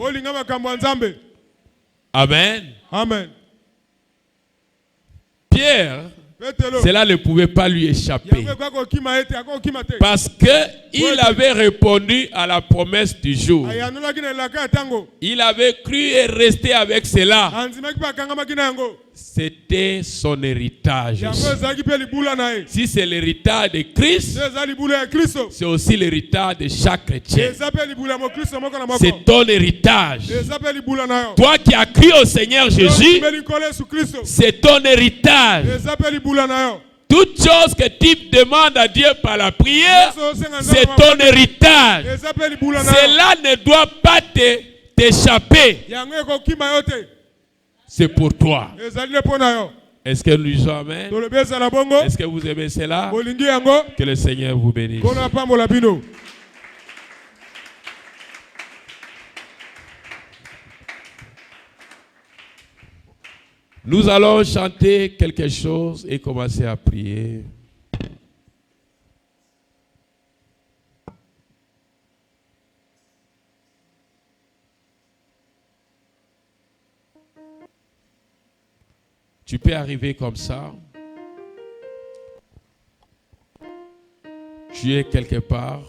Amen. Amen. Pierre, cela ne pouvait pas lui échapper. Parce qu'il avait répondu à la promesse du jour. Il avait cru et resté avec cela. C'était son héritage. Si c'est l'héritage de Christ, c'est aussi l'héritage de chaque chrétien. C'est ton héritage. Toi qui as cru au Seigneur Jésus, c'est ton héritage. Toute chose que tu demandes à Dieu par la prière, c'est ton héritage. Cela ne doit pas t'échapper. C'est pour toi. Est-ce que nous disons Amen? Est-ce que vous aimez cela? Que le Seigneur vous bénisse. Nous allons chanter quelque chose et commencer à prier. Tu peux arriver comme ça. Tu es quelque part.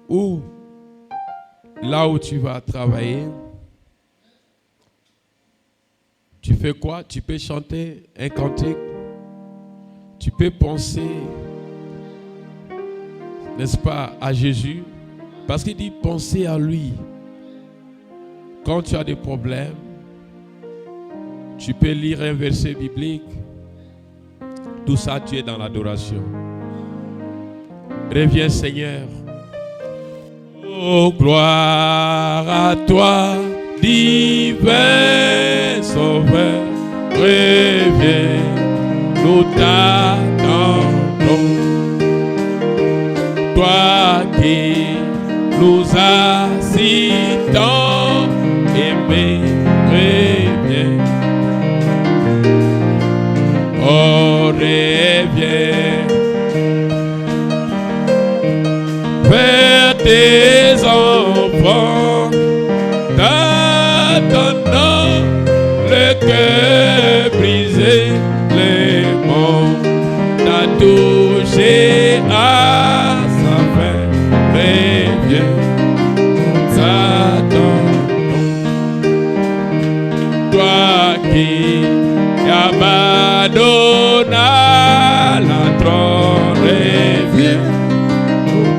Ou là où tu vas travailler. Tu fais quoi? Tu peux chanter un cantique. Tu peux penser, n'est-ce pas, à Jésus. Parce qu'il dit penser à lui. Quand tu as des problèmes, tu peux lire un verset biblique. Tout ça, tu es dans l'adoration. Reviens, Seigneur. Oh, gloire à toi, divin Sauveur. Reviens, nous t'attendons. Toi qui nous as si tant aimés, reviens. Oh, reviens, tes enfants, t'attendant le cœur brisé, les morts, t'as touché à sa fin, reviens, t'attendons. Toi qui abandonnes la trône, reviens,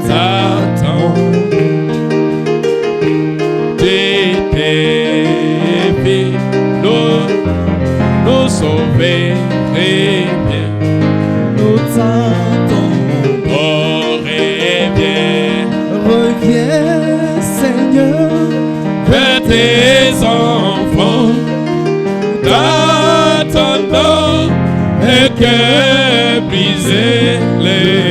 t'attendons. Nous sauver, reviens, nous t'attendons. Oh, reviens, reviens, Seigneur, vers tes enfants, t'attendons, le cœur brisé, les